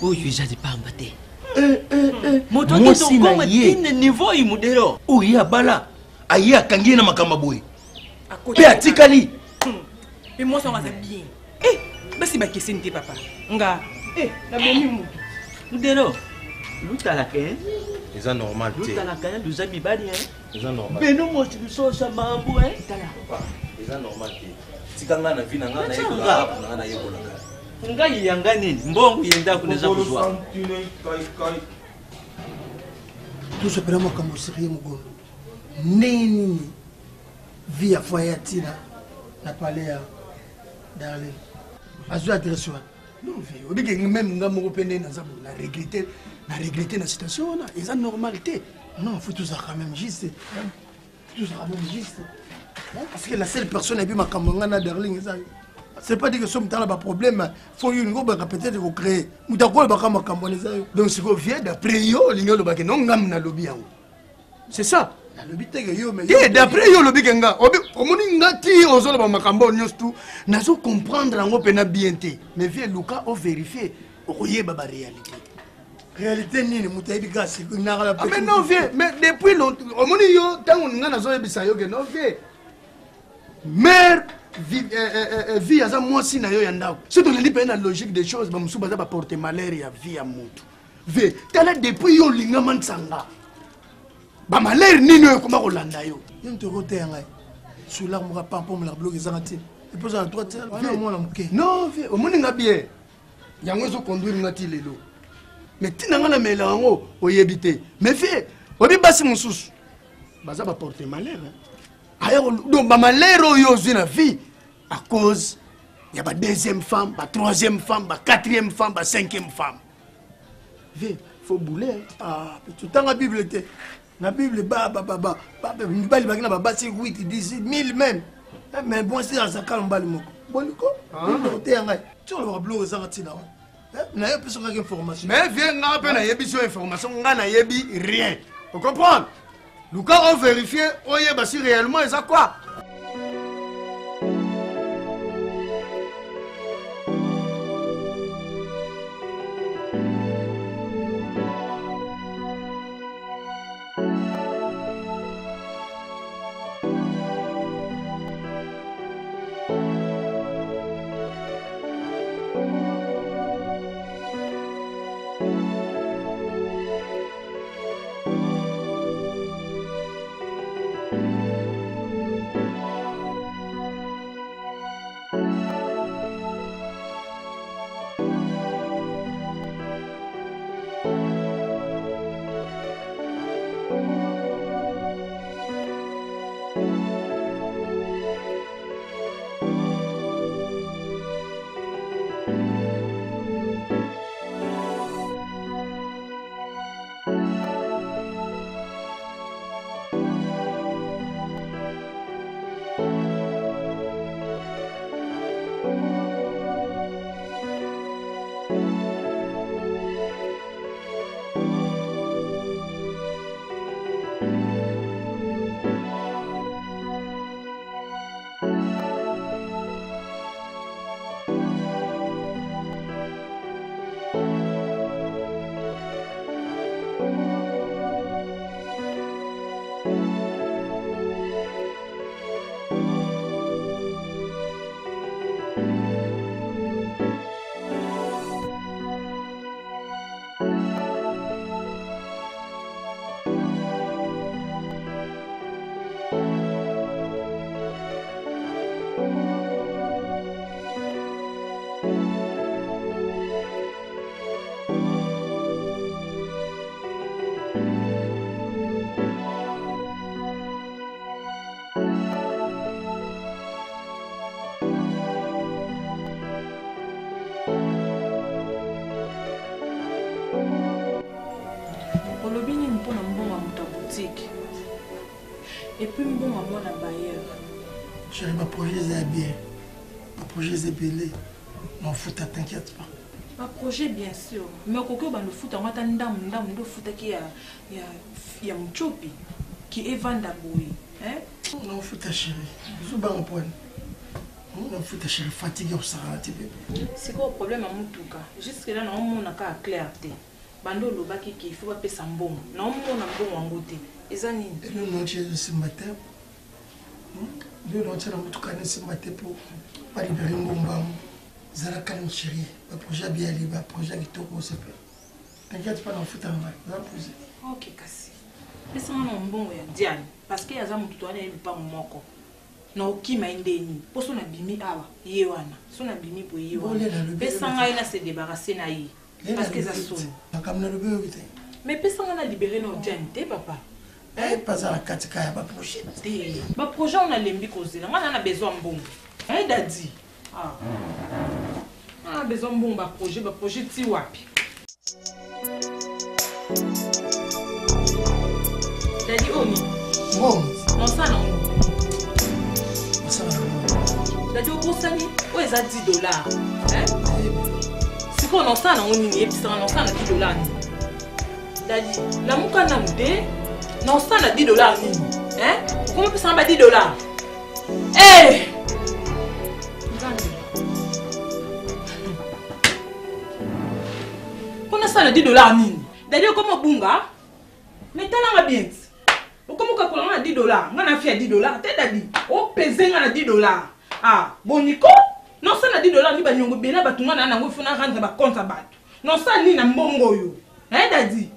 oyo ezali pamba te moto akitokoma tine niveau imudero oyo abala aye akangi ye na makambo boye mpe atikali mpe mwasi wango aza bien basi bakeseni te papa nga nabomi mutu mudero lutalaka eza normal te lutalaka ya luza mibali eza normal beno mosi bisosa mambu eza normal te tika nga na vi na nga na yekolaka ngai yanga nini mbongo yendako neza kuzwa tosepela makambo serie mogolo ndenge nini vi ya foi ya ntina na pale ya darlin azwi adresse wana obike meme nga moko mpe ndenge naza na regrete na situation wana eza normal te non faut tozalaka même juste parce que la seule personne ebi makambo nga na darling eza c'est pas dire que somme tala ba problème faut une go ba peut-être ko créer mutako ba kama kambone za yo donc siko vie d'après yo lingo lo ba ke non ngam na lobby yango c'est ça na lobby te yo mais d'après yo lobby kenga obi omoni ngati ozolo ba makambo nyos tout nazo comprendre ngo pena bien te mais vie luka o vérifier o yeba ba réalité nini mutayibi gasi na la mais non vie mais depuis longtemps omoni yo tango nga nazo yebisa yo ke non vie mère vie aza mwasi na yo ya ndako so toleli mpe na logique des choses bamosusu baza baporte malheur ya vie ya motu ve tala depuis yo olingama ntsanga bamalheur nini oyo ekoma kolanda yo yo ntokoteya ngai solar moka pampomola bloke ezanga ntina epoza na droit mwana moke non vie omoni nga bien yango ezoconduire nga ti lelo mais ntina nga na mela yango oyebi te mais vie oyebi basi mosusu baza baporte malheur donc bamalheur oyo ozwi na vie à cause il y a ba deuxième femme, ba troisième femme, ba quatrième femme, ba cinquième femme. Ve faut bouler ah tout temps la Bible était la Bible bali bagina ba basi 8 10 1000 même mais bon c'est ça quand mbali moko boniko te yanga tu va bloquer ça tina na yo peso ngaki information mais viens nga pe na yebi so information nga na yebi rien vous comprenez Lucas on vérifier oyeba si réellement ça quoi. Olobini mpona mbongo muta boutique. Et puis mbongo mwana bailleur. Chérie, ma projet est bien. Ma projet est belé. Non, foot, t'inquiète pas. Un projet bien sûr, mais au coco le foot en attendant ndam ndo foot qui ya mchopi qui est vendaboui, hein? Non, foot chérie. Je suis un point. Non, foot chérie, fatigué au Sahara, c'est quoi le problème à Moutuka? Jusque là non mon aka clarté. Bando lo baki qui faut pas payer sambon. Non mon na bon wangote. Ezani. Et nous non chez ce matin. Nous non chez la Moutuka ce matin pour pas libérer mon bambou. Zara calme chérie, le projet bien libre, le projet qui tourne au CP. T'inquiète pas, on fout en main, on va poser. Ok, Kassi. Mais ça m'a bon Diane, parce que yaza mutu wana yebi pa moko. Na okima indeni, po so na bimi awa, ye wana. So na bimi po ye wana. Pesanga ina se débarrasser na yi. Parce que ça sonne. Comme le bébé. Mais pesanga na libérer no Diane, te papa. Eh, pas à la katika ya ba projet. Ba projet on a lembi kozela, ngana na besoin mbongo. Eh dadi. Ah. On a besoin de bon projet Tiwapi. Daddy Omi. Bon. Non, ça non. Ça va. Daddy Obosani, où est ça $10? Hein? C'est quoi non ça non on y est puis ça non ça $10. Daddy, la mouka n'a mouté. Non ça n'a $10 hein? Comment peut ça $10? Eh! Ça $10 nini? D'ailleurs comment bunga? Mais t'as la bien. Comment ka kola $10? Ngana fi $10. Te dadi. O peze ngana $10. Ah, boniko? Non ça $10 ni ba nyongo bena batunga na ngo funa rendre ba compte batu. Non ça ni na mbongo yo. Eh dadi.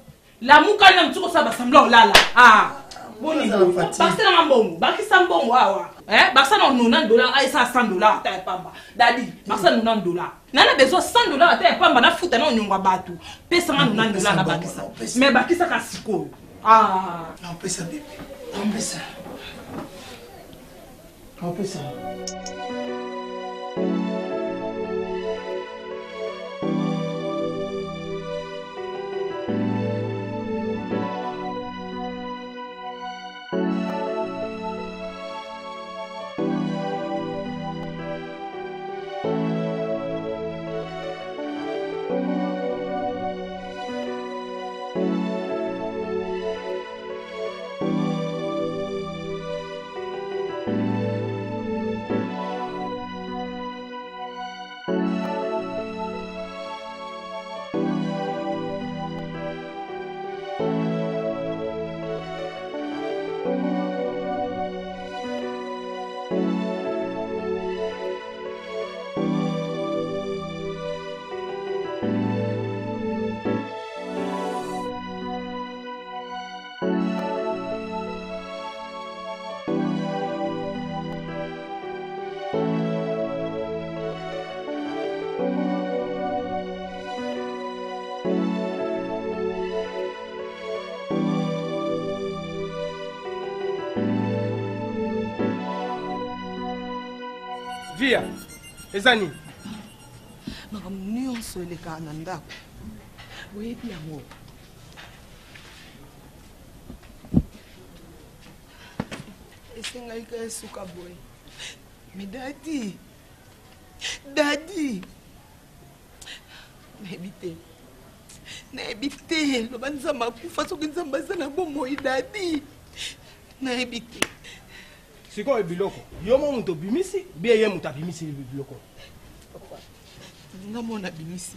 La muka na mtuko sa basambla olala. Ah. Boniko. Bakse na mbongo. Bakisa mbongo awa. Eh, baksa na $90 ay sa $100 ta pamba. Dadi, baksa na $90. Nana besoin $100 ata pamba na futa na nyonga batu. Pesa na $90 na bakisa. Mais bakisa ka siko. Ah, on peut ça bébé. On peut ça. On peut ça. Via, ezani. Makambo nyonso eleka na ndako. Oyebi yango. Esengai ka esuka boye. Mais dadi. Dadi. Nayebi te. Loba nzamba kufa soki nzamba aza na bomoi dadi. Nayebi te. Siko ebiloko. Yo mo muto bimisi, bien ye muta bimisi biloko. Papa. Nga mona bimisi.